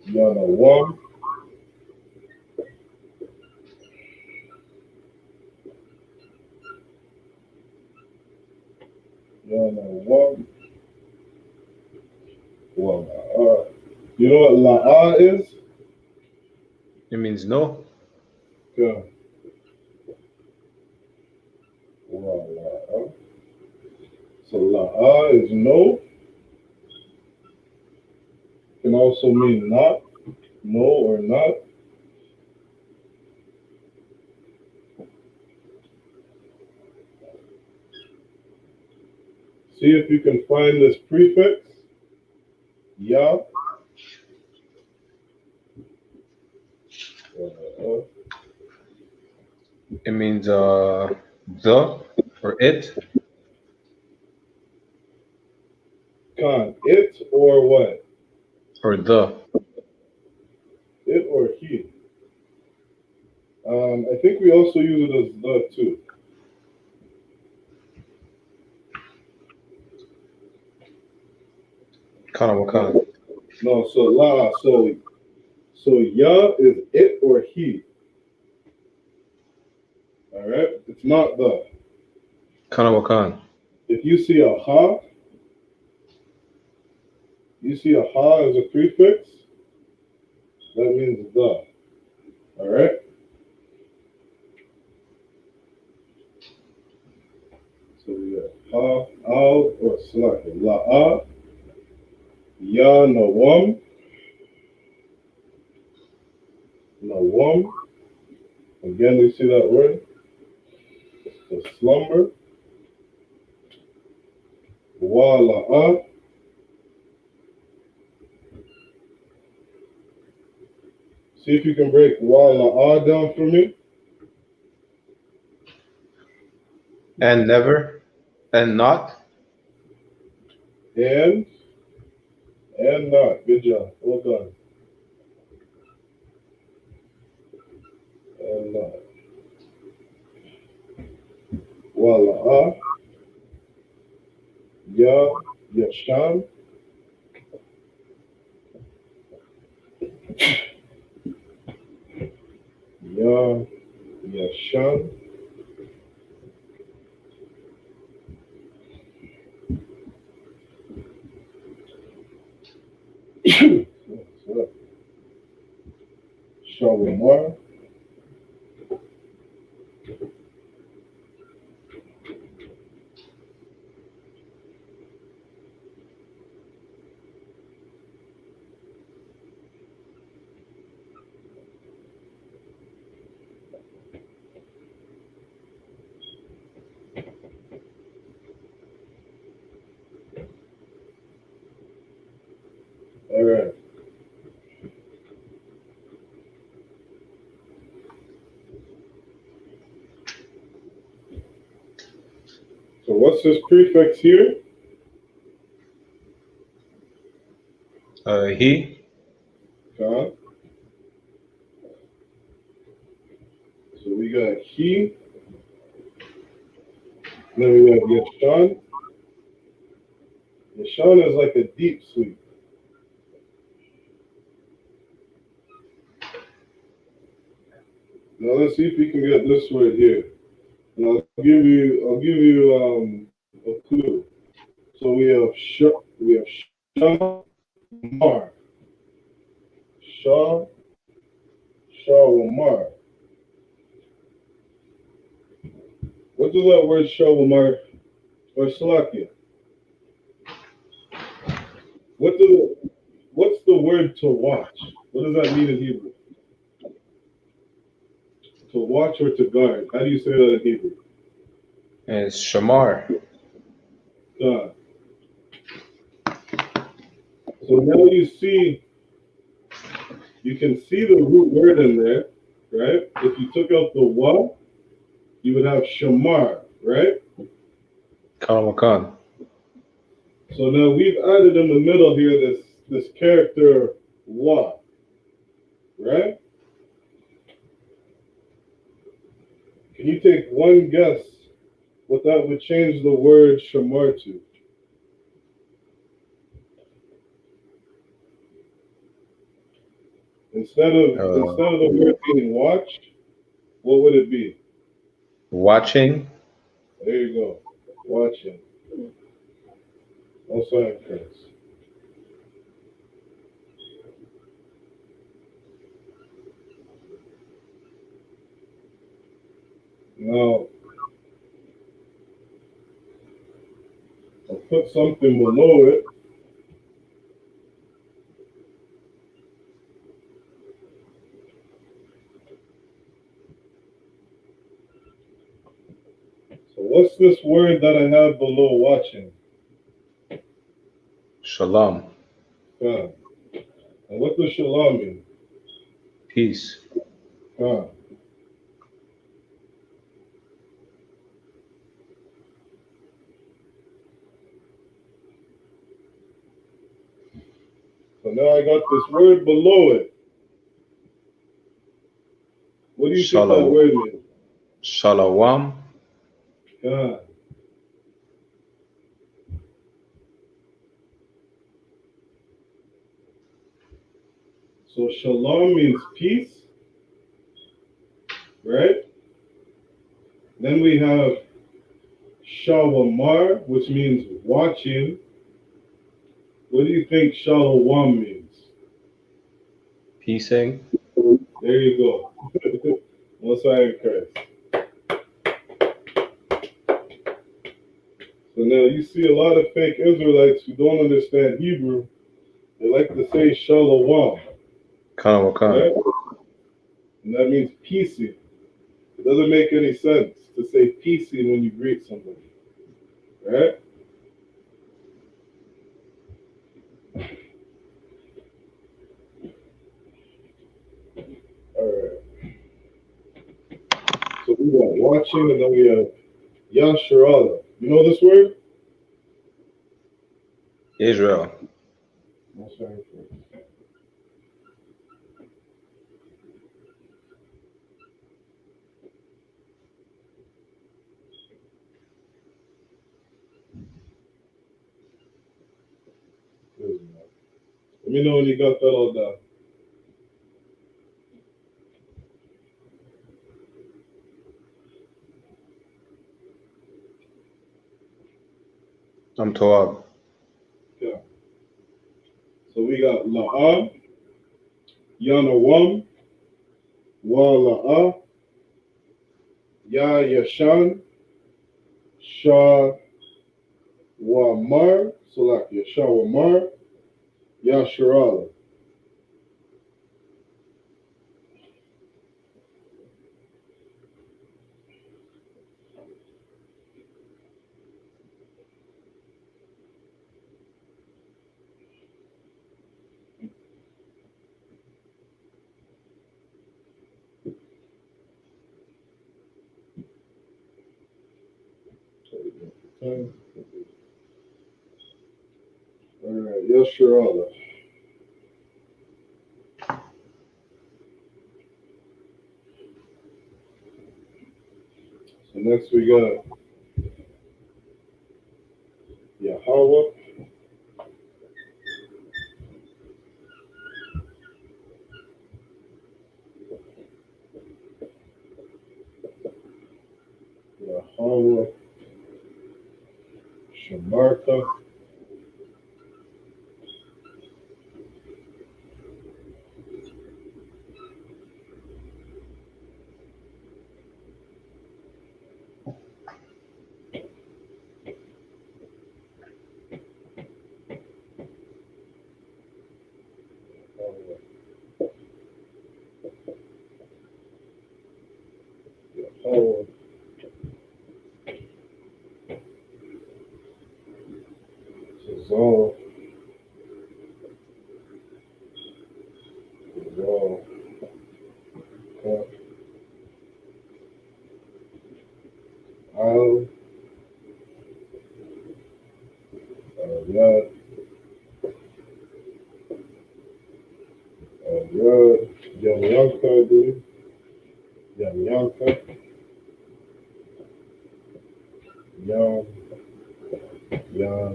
Yana Wam, Yana Wam, Wama. You know what La'a is? It means no. Good. La'a. So La'a is no. Can also mean not, no or not. See if you can find this prefix, ya. It means the or it. Con, it or what? Or the. It or he. I think we also use it as the too. Kanawakan. No, so la, so ya is it or he. All right, it's not the. Kanawakan. If you see a ha, you see a ha as a prefix, that means the. All right. So we got ha, al, or slack, la, ya, nawam, nawam. Again, you see that word? The slumber. Wa, la, See if you can break wa, la, down for me. And never. And not. And not. Good job. Well done. And not. Wa, la, ya, yashan, ya, yashan. Shawamar. All right. So what's this prefix here? He. Khan. So we got he. Then we have yashan. Yashan is like a deep sleep. Now let's see if we can get this word here. And I'll give you a clue. So we have shamar, shah, shawamar. What does that word shawamar or salakia? What's the word to watch? What does that mean in Hebrew? To watch or to guard? How do you say that in Hebrew? And Shamar. God. So now you can see the root word in there, right? If you took out the wa, you would have shamar, right? Kanawakan. So now we've added in the middle here this character wa, right? Can you take one guess what that would change the word shamar to? Instead of the word being watch, what would it be? Watching. There you go. Watching. Also in Christ. Now I'll put something below it. So what's this word that I have below watching? Shalom. God. And what does shalom mean? Peace. God. So now I got this word below it. What do you think that word means? Shalawam. God. So shalom means peace, right? Then we have Shawamar, which means watching. What do you think Shalom means? Peacing. There you go. Most High in Christ. So now you see a lot of fake Israelites who don't understand Hebrew. They like to say Shalom, Khan. right? And that means peacing. It doesn't make any sense to say peacing when you greet somebody, right? All right. So we got watching, and then we have Yasharala. You know this word? Israel. That's right. Let me know when you got that all down. I'm Toab. Yeah. So we got La'a, Yanawam, Wa La'a, Ya Yashan, Shah Wamar, Salakia, Shah Wamar, Yasharala. All right, Yasharala. So next we got Yahweh, Yahweh, Shamarta, Yahweh, Zazal, Zazal, Al, Yad, Yad, Yamyanka, I believe. Yamyanka, Yam, Yam,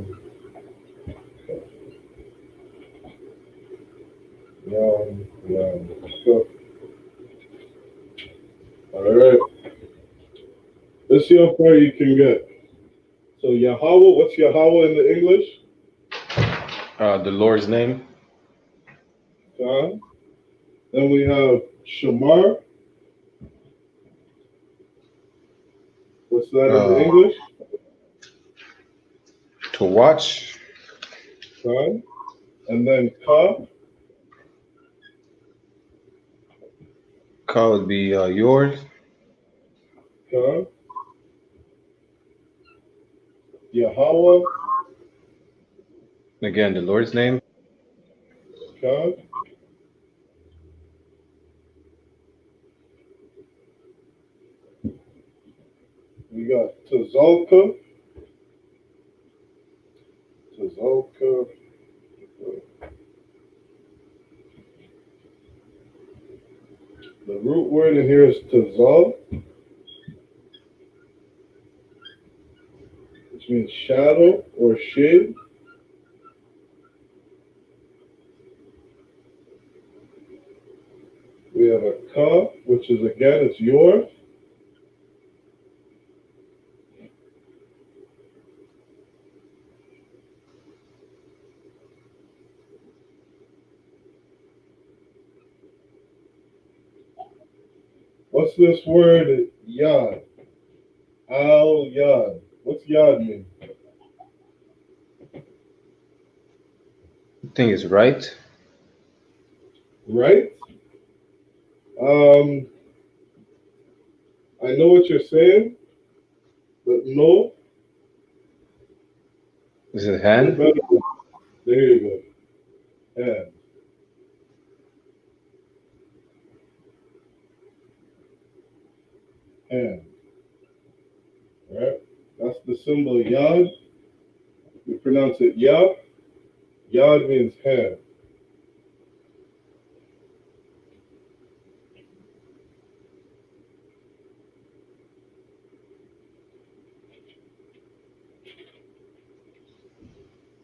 Yam. All right. Let's see how far you can get. So Yahweh, what's Yahweh in the English? The Lord's name. Then we have Shamar. What's that in the English? To watch. And then Ka. Ka would be yours. Ka. Yahweh. Again, the Lord's name. Ka. We got Tazalka. Tazalka. The root word in here is Tazal, which means shadow or shade. We have a Ka, which is again, it's your. this word yad? Al yad. What's yad mean? I think it's right. Right? I know what you're saying, but no. Is it What hand? better? There you go. Hand. Hand. Right? That's the symbol yad. We pronounce it yah. Yad means hand.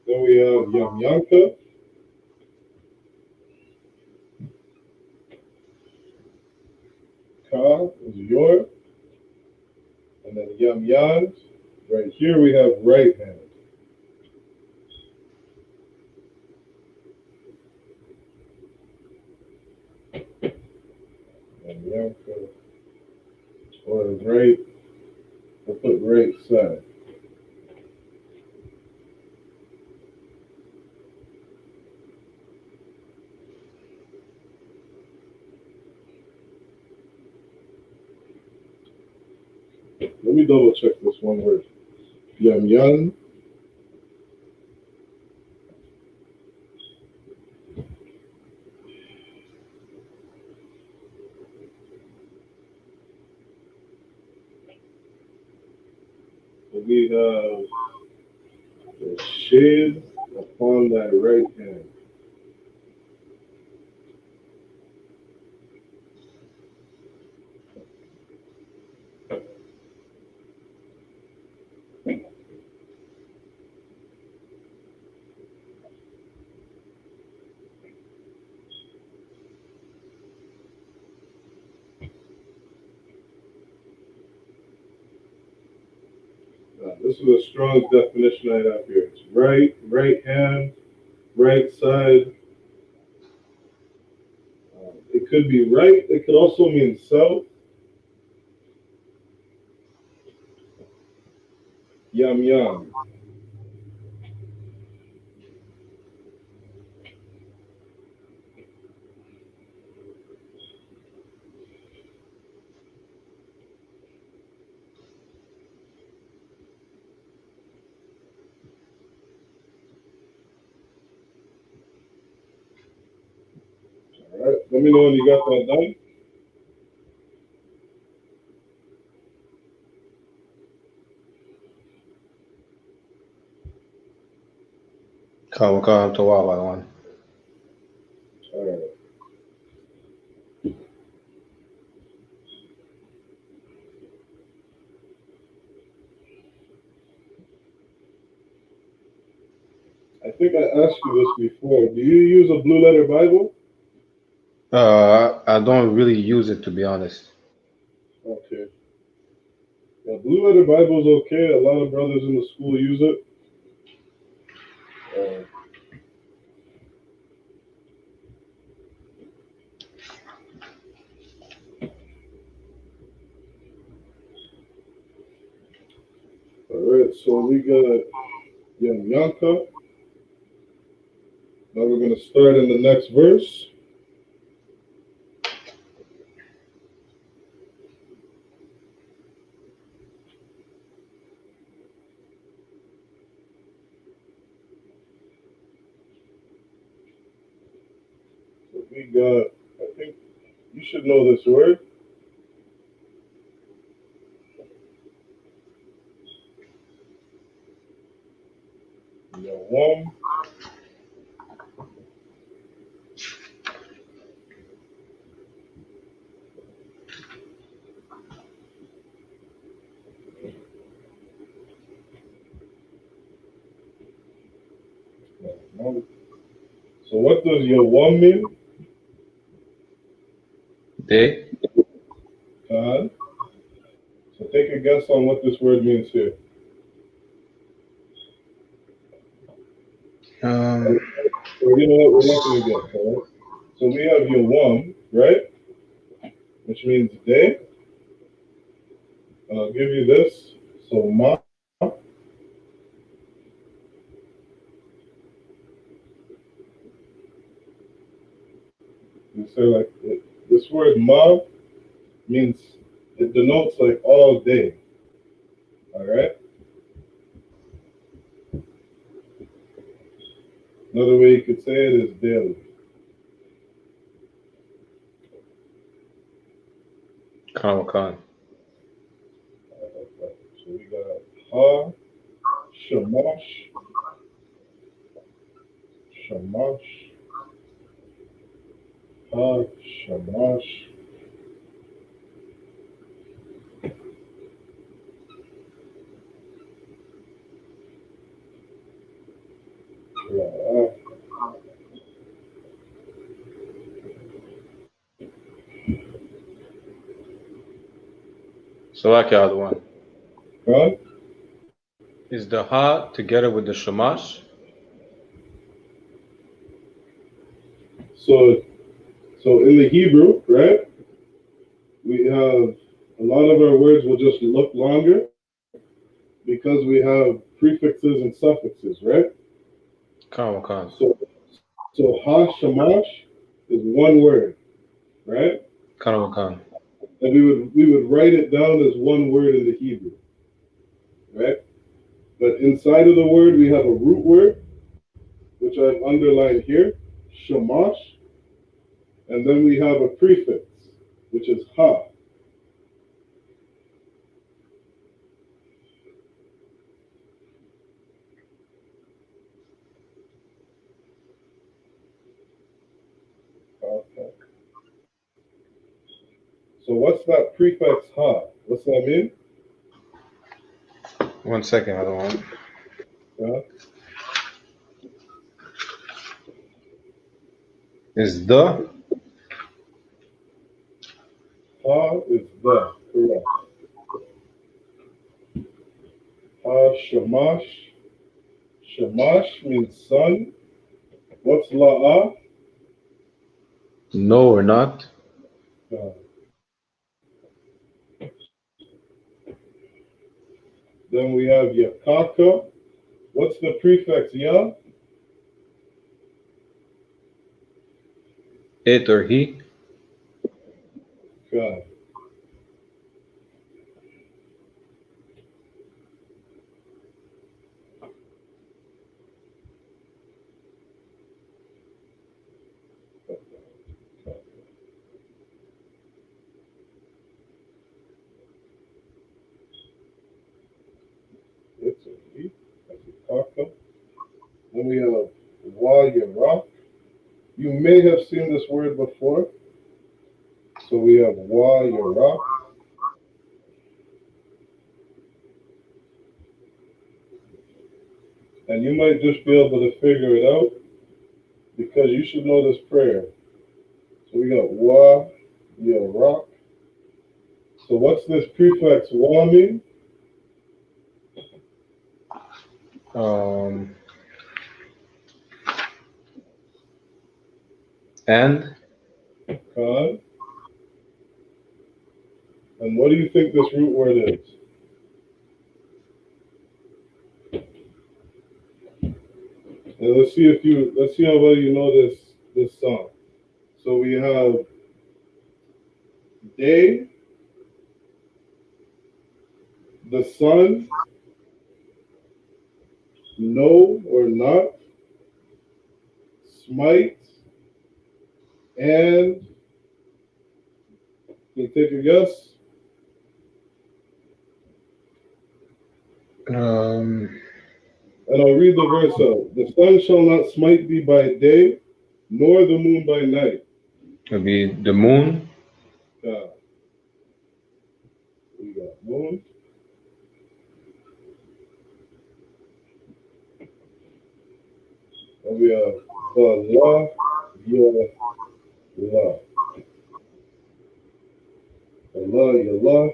Then we have yamyanka. Ka is your. And then yamyan. Right here we have right hand. Yamyanka. Or right. We'll put right side. Let me double check this one word. Yamyan. We have the shade upon that right hand. This is the strongest definition I have here. It's right hand, right side. It could be right. It could also mean south. Yam. All right. Let me know when you got that done. Come to one. All right. I think I asked you this before. Do you use a blue letter Bible? I don't really use it, to be honest. Okay. Yeah, blue letter Bible is okay. A lot of brothers in the school use it. All right. So we got Yanka. Now we're going to start in the next verse. So we got, I think you should know this word. Yawam. So what does Yawam mean? Day? God. So take a guess on what this word means here. So you know what? We're not going to guess, all right? So we have Yawam, right? Which means day. And I'll give you this. So ma, you say like this word ma means it denotes like all day. All right. Another way you could say it is daily. Khan. So we got ha, shamash, shamash, ha, shamash, la, So like the other one. God. Is the ha together with the shamash? So in the Hebrew, right, we have a lot of our words will just look longer because we have prefixes and suffixes, right? Khan. So ha shamash is one word, right? Khan. And we would write it down as one word in the Hebrew, right? But inside of the word we have a root word, which I've underlined here, shamash, and then we have a prefix, which is ha. Okay. So what's that prefix ha? What's that mean? 1 second, other one. Yeah. Is the Ha is the, correct. Ha shamash. Shamash means sun. What's la'ah? no or not? Uh, then we have yakaka. What's the prefix ya? It or he? God. It's a he. That's yakaka. Then we have wa yara. You may have seen this word before. So we have wa yara. And you might just be able to figure it out because you should know this prayer. So we got wa yara. So what's this prefix wa mean? Um, and Khan. And what do you think this root word is? And let's see how well you know this song. So we have day, the sun, no or not, smite, and can you take a guess? And I'll read the verse out. The sun shall not smite thee by day, nor the moon by night. it'll be the moon. We got moon. And we have Allah, Ya, Allah. Allah, Ya,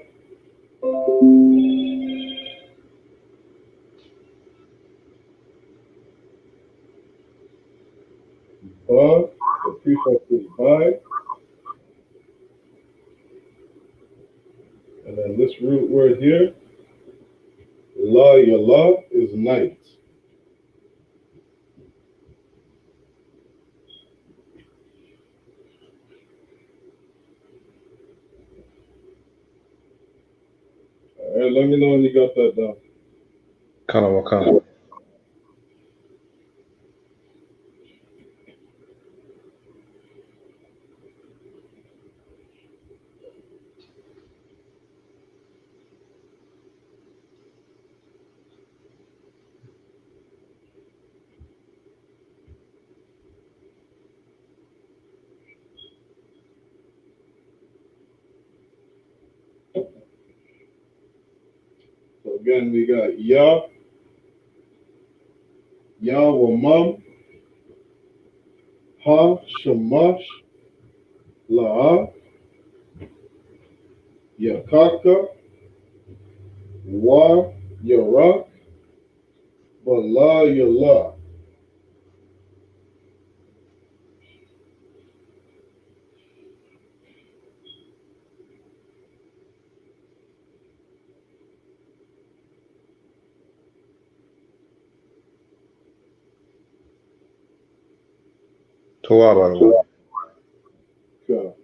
Ba, the prefix is by. And then this root word here, La Yala, is night. All right, let me know when you got that down. Kanawaka. So again, we got Wamam, Ha, Shamash, La, Yakaka, Wa, Yarak, Bala, Yala. Tuwaba. Okay.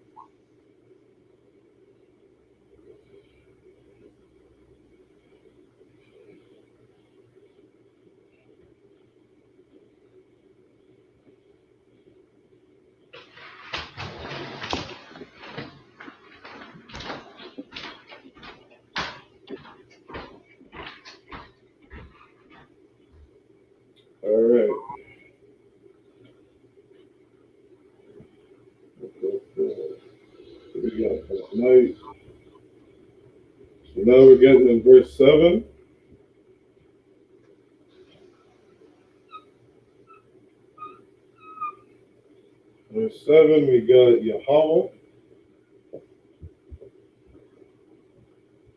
All right. We got tonight. So now we're getting in verse 7. Verse 7, we got Yahweh.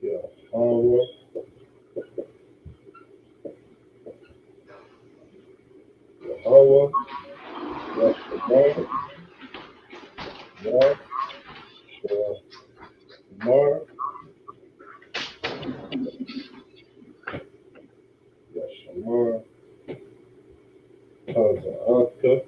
Yahweh. Yahweh. Yahweh. Yahweh. Yahweh. Yahweh. ISUPK.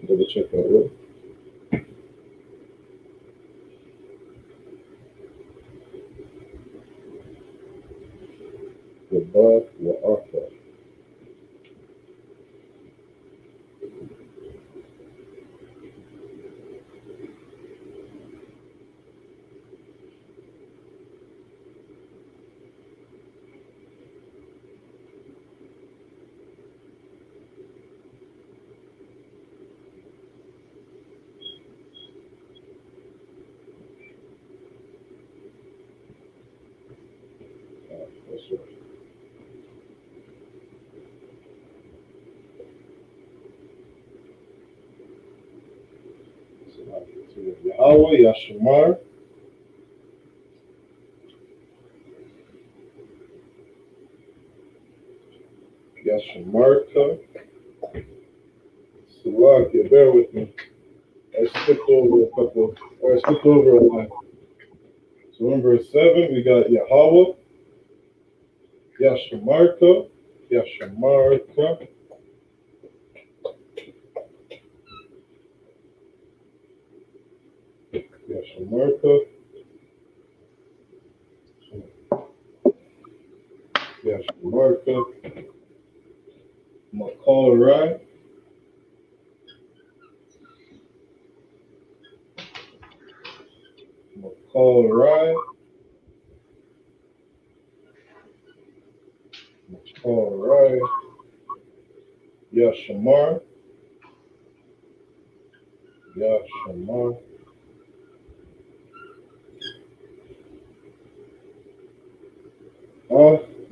Double check that real. That's right. So now we get to Yahweh, Yashmar, Yashmarka. Salakia, bear with me. I skipped over a couple, or I skipped over a line. So in verse 7, we got Yahweh, Yashmarka, Yashmarka, Yashmarka, Yashmarka, Makalrai, Makalrai, All right. Yashamar. Yashamar.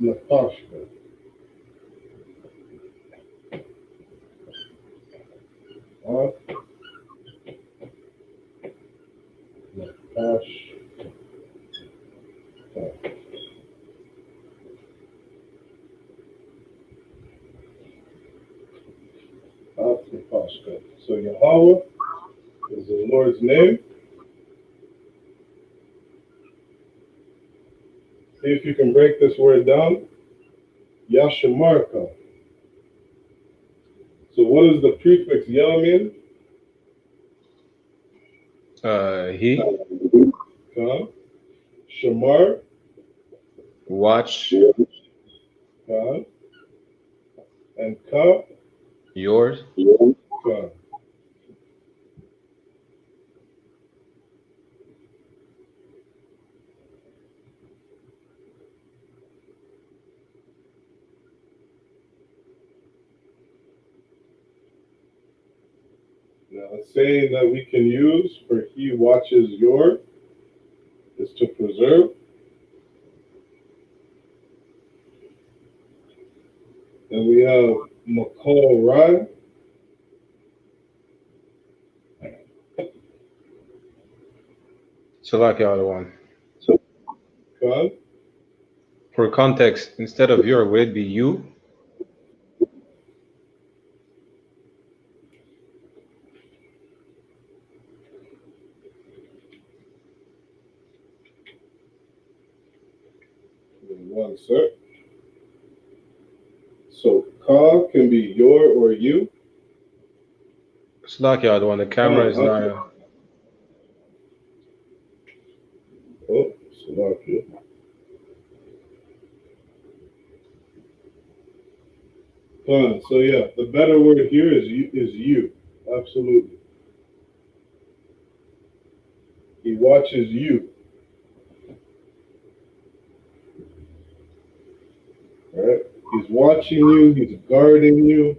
Napashka. Napashka. Napashka. So Yahweh is the Lord's name. See if you can break this word down. Yashamarka. So what does the prefix Yah mean? He. Ka. Shamar. Watch. Ka. And Ka. Yours. Ka. Now, a saying that we can use for he watches your is to preserve. Then we have Makal Rai. So like the other one. Ka. For context, instead of your, would it be you? One sec. So Ka can be your or you. It's like the other one. The camera is not. Oh, Salakia. Fine. So yeah, the better word here is you. Is you. Absolutely. He watches you. Right? He's watching you. He's guarding you.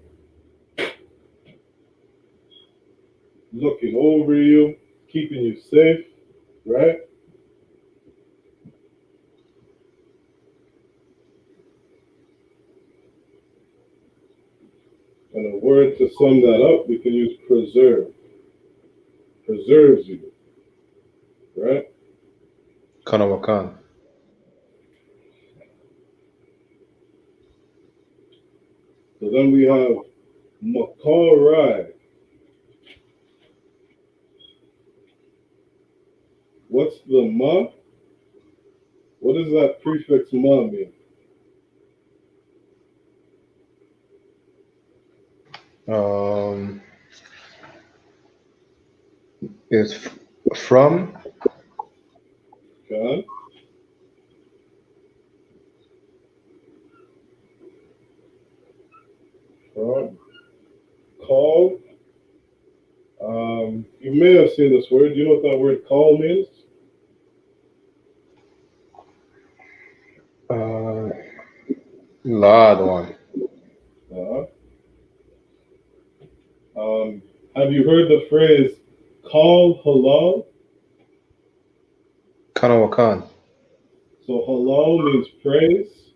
Looking over you. Keeping you safe. Right? And a word to sum that up, we can use preserve. Preserves you. Right? Kanawakan. So then we have Makal Rai. What's the ma? What does that prefix ma mean? Is from. Okay. From. Call. You may have seen this word. Do you know what that word call means? La the one. Have you heard the phrase call halal? Kanawakan. So halal means praise.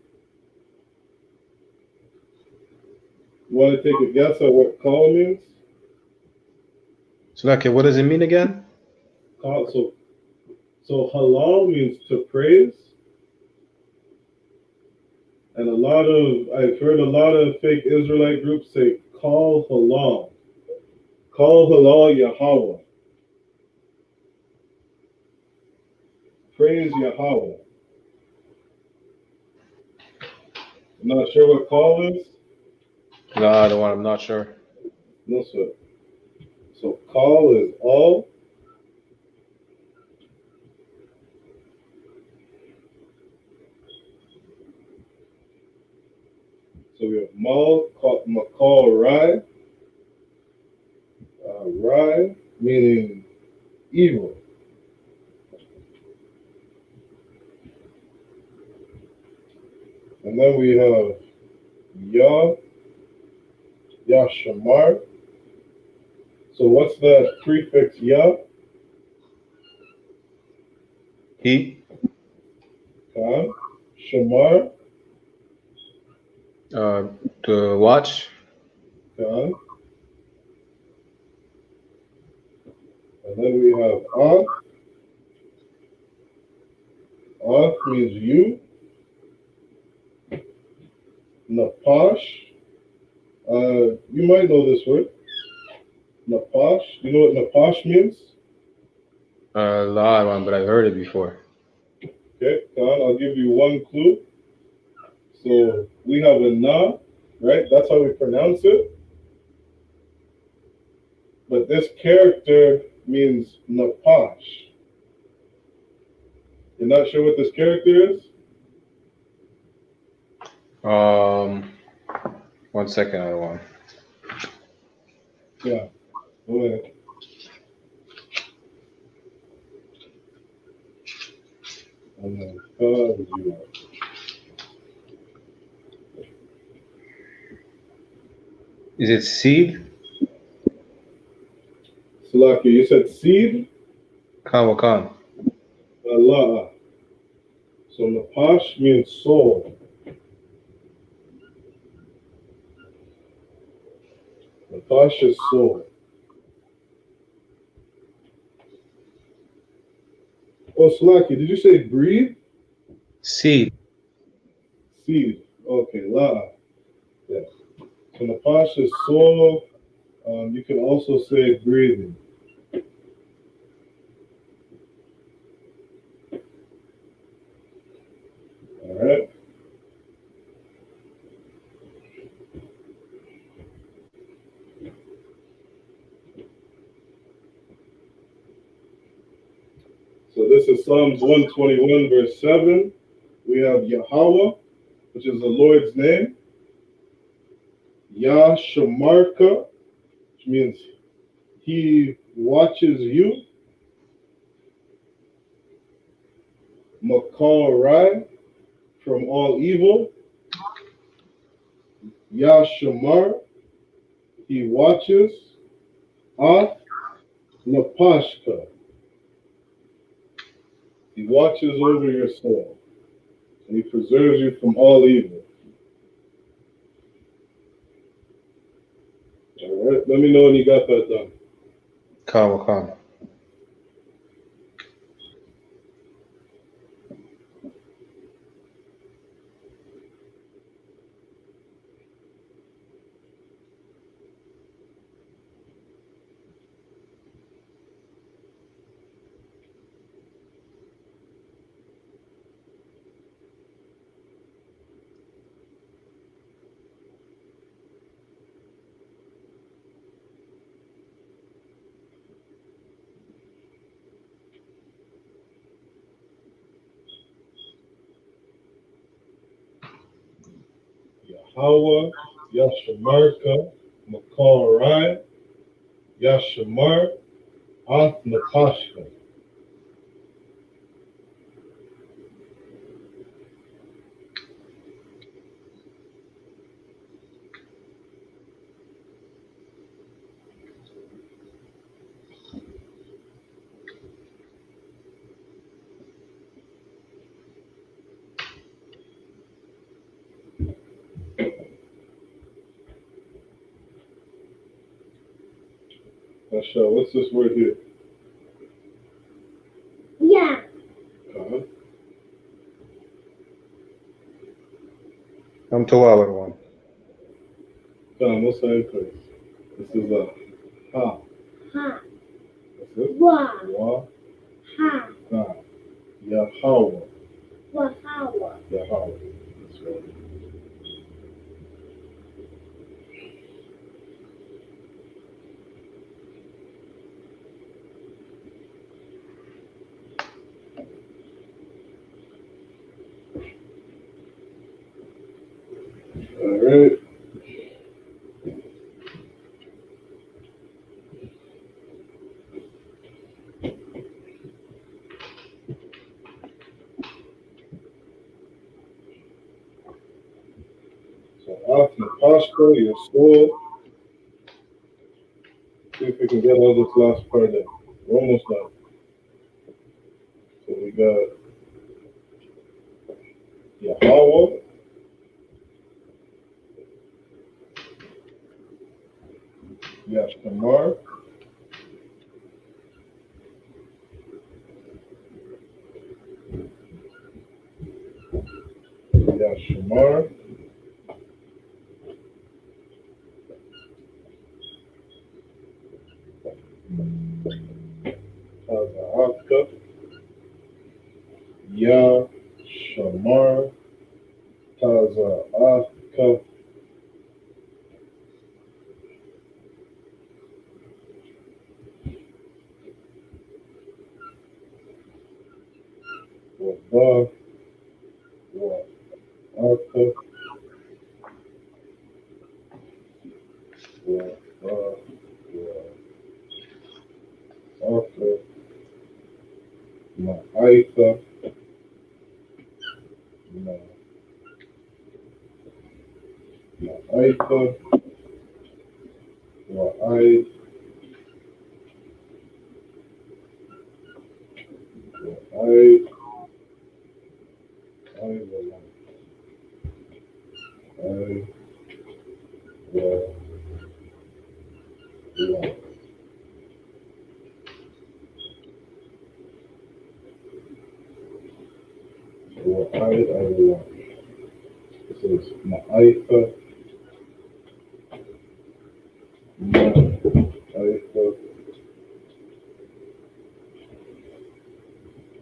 You want to take a guess at what call means? So like, what does it mean again? Call, so halal means to praise. And I've heard a lot of fake Israelite groups say call halal. Call halal Yahweh. Praise Yahweh. I'm not sure what call is. La the one. I'm not sure. No, sir. So call is all. So we have Makal Rai. Rai meaning evil. And then we have Yah, Yashamar. So what's the prefix Yah? He. Khan. Shamar. To watch. Khan. And then we have Ath. Ath means you. Napash. You might know this word. Napash. You know what Napash means? A lot one, but I've heard it before. Okay, Khan, I'll give you one clue. So we have a na, right? That's how we pronounce it. But this character means Napash. You're not sure what this character is? One second, I want. Yeah. Go ahead. And then you are. Is it seed? Salaki, you said seed? Khan Wakan. Allah. So Napash means soul. Napash is soul. Oh, Salaki, did you say breathe? Seed. Seed. Okay, La. Yeah. So Napash is soul. You can also say breathing. All right. So this is Psalms 121, verse 7. We have Yahweh, which is the Lord's name. Yah Shamarka, which means he watches you. Makal Rai, from all evil. Yah Shamar, he watches. Ath Napashka, he watches over your soul. And he preserves you from all evil. All right, let me know when you got that done. Khan Wakan. Yahweh, Yashamarka, Makal Rai, Yashamar, Ath Napashka. Asha, what's this word here? Yeah. Uh-huh. I'm to our one. What's that place? This is a ha. Ha. That's it? Wa. Wa. Ha. Ha. Yahweh. Wahawa. Yahweh. That's right. All right. Pashko, your soul. See if we can get all this last part in. We're almost done. So we got Yahweh, Yashtamar, Yashtamar, Tazaaka, Yashamar, Tazaaka, Waba, Waaka, Waba, Waaka, Ma'aika, Ma'aika, Wa'ai, Wa'ai, I, This is Ma'aika, Ma'aika.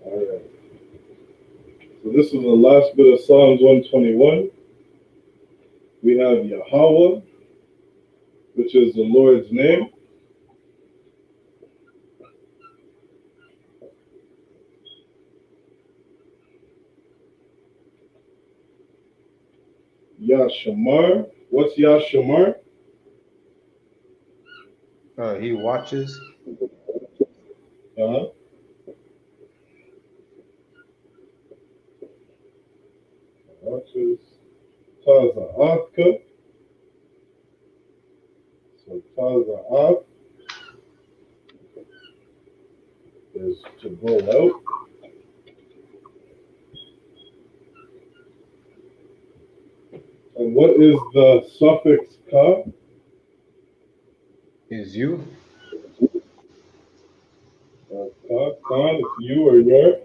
All right. So this is the last bit of Psalms 121. We have Yahweh, which is the Lord's name. Yashamar. What's Yashamar? He watches. Watches. Taza'aka. So Taza'ak is to go out. And what is the suffix ka? Is you. Khan, it's you or your.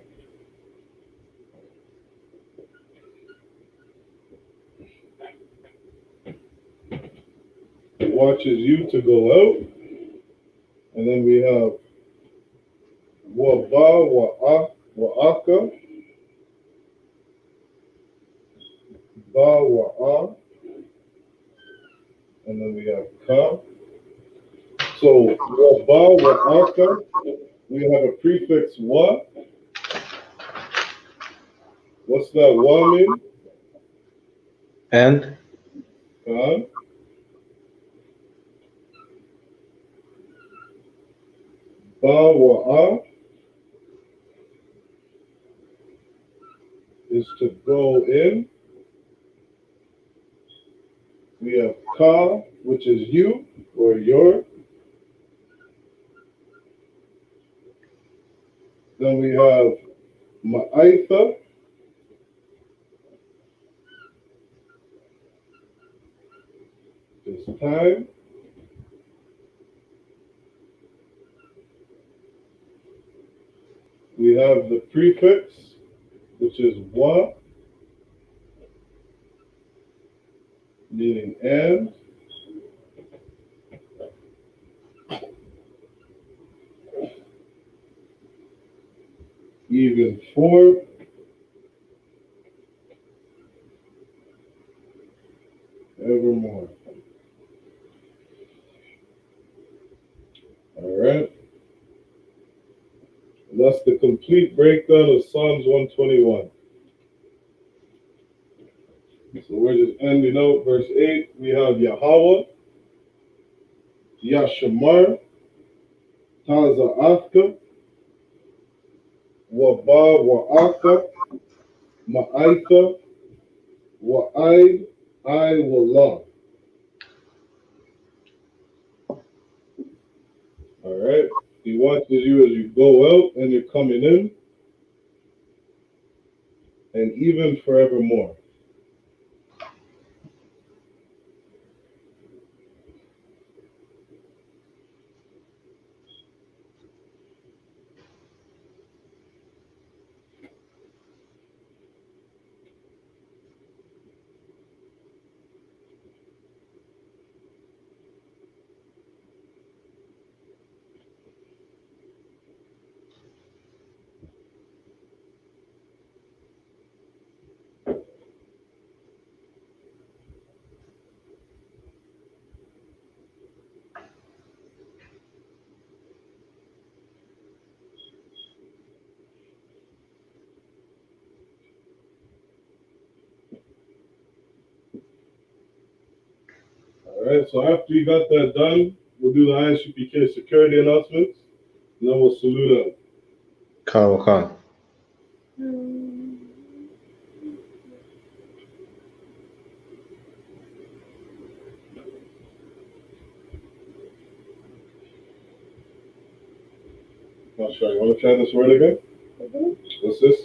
It watches you to go out. And then we have Waba, Wa'aka, Ba, Wa'a. And then we have Ka. So Waba, Wa'aka, we have a prefix Wa. What's that Wa mean? And Ka. Ba, Wa'a is to go in. We have Ka, which is you or your. Then we have Ma'aitha, is time. We have the prefix, which is Wa, meaning and. Even for. Evermore. All right. That's the complete breakdown of Psalms 121. So we're just ending out verse 8. We have Yahweh, Yashamar, Taza'aka, Waba, Wa'aka, Ma'aika, Wa'aid, I will love. All right. He watches you as you go out and you're coming in, and even forevermore. All right. So after you got that done, we'll do the I.S.U.P.K security announcements, and then we'll salute out. Come. Not sure. You want to try this word again? What's this?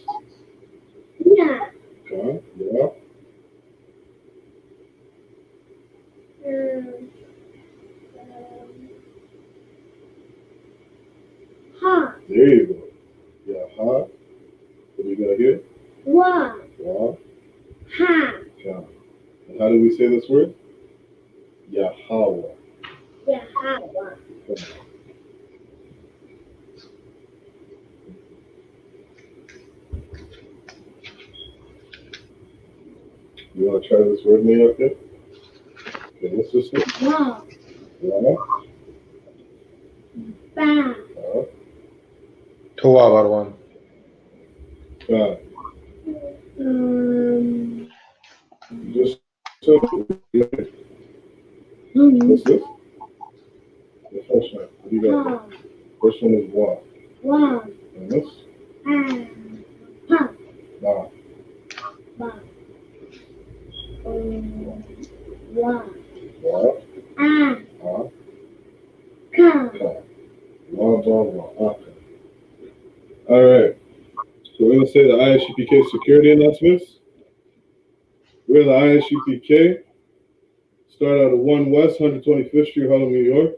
Yeah. Okay. Yeah. Ha. There you go. Yeah. Ha. What do you got here? Wa. Wa. Ha. Okay. And how do we say this word? Yahweh. Yahweh. Okay. You want to try this word name up there? Okay, what's this one? Wa. Wa. Ba. Toa about one. God. Just simple. What's this? The first one. What do you got? Ha. First one is Wa. Wa. And this? Ha. Ba. Ba. Wa. Wa. Ah. Ha. Ka. Ka. Wa. Ba. Wa. Okay. All right. So we're going to say the I.S.U.P.K security announcements. We're the I.S.U.P.K. Start out at 1 West 125th Street, Harlem, New York.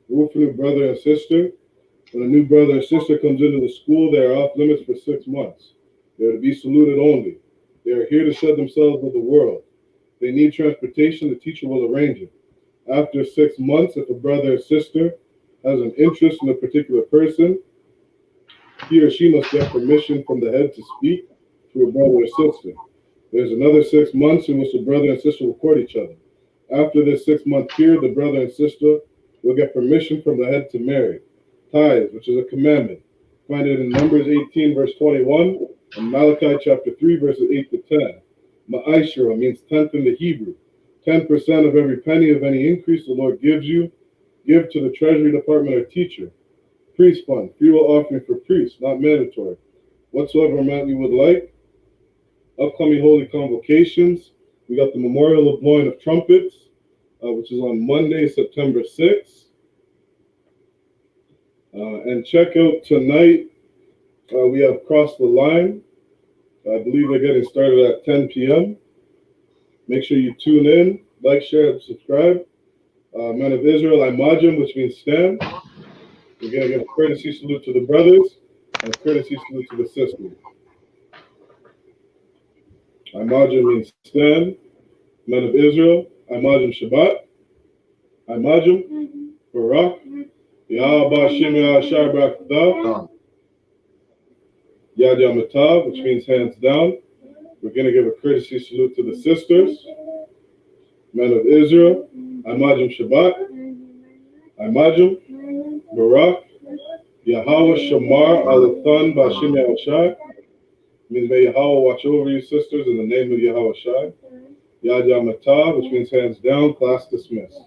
Root for new brother and sister. When a new brother or sister comes into the school, they are off limits for 6 months. They are to be saluted only. They are here to shed themselves with the world. They need transportation, the teacher will arrange it. After 6 months, if a brother or sister has an interest in a particular person, he or she must get permission from the head to speak to a brother or sister. There's another 6 months in which the brother and sister will court each other. After this 6-month period, the brother and sister will get permission from the head to marry. Tithes, which is a commandment. Find it in Numbers 18, verse 21, and Malachi chapter 3, verses 8 to 10. Ma'ashira means tenth in the Hebrew. 10% of every penny of any increase the Lord gives you, give to the treasury department or teacher. Priest fund, free will offering for priests, not mandatory. Whatsoever amount you would like. Upcoming holy convocations. We got the Memorial of Blowing of Trumpets, which is on Monday, September 6th. And check out tonight, we have Cross the Line. I believe they're getting started at 10 p.m. Make sure you tune in, like, share, and subscribe. Men of Israel, I.M.A.J.M, which means stand. We're going to give a courtesy salute to the brothers and a courtesy salute to the sisters. I.M.A.J.M means stand. Men of Israel, I.M.A.J.M Shabbat. I.M.A.J.M Barak. Yahweh Shem Yahshai Barakatah. Yad Yamatav, which means hands down. We're going to give a courtesy salute to the sisters. Men of Israel, I.M.A.J.M Shabbat. I.M.A.J.M Barak. Yahweh Shamar Alathan Bashim Yahushai. Means may Yahweh watch over you, sisters, in the name of Yahweh Shai. Yad Yamatav, which means hands down. Class dismissed.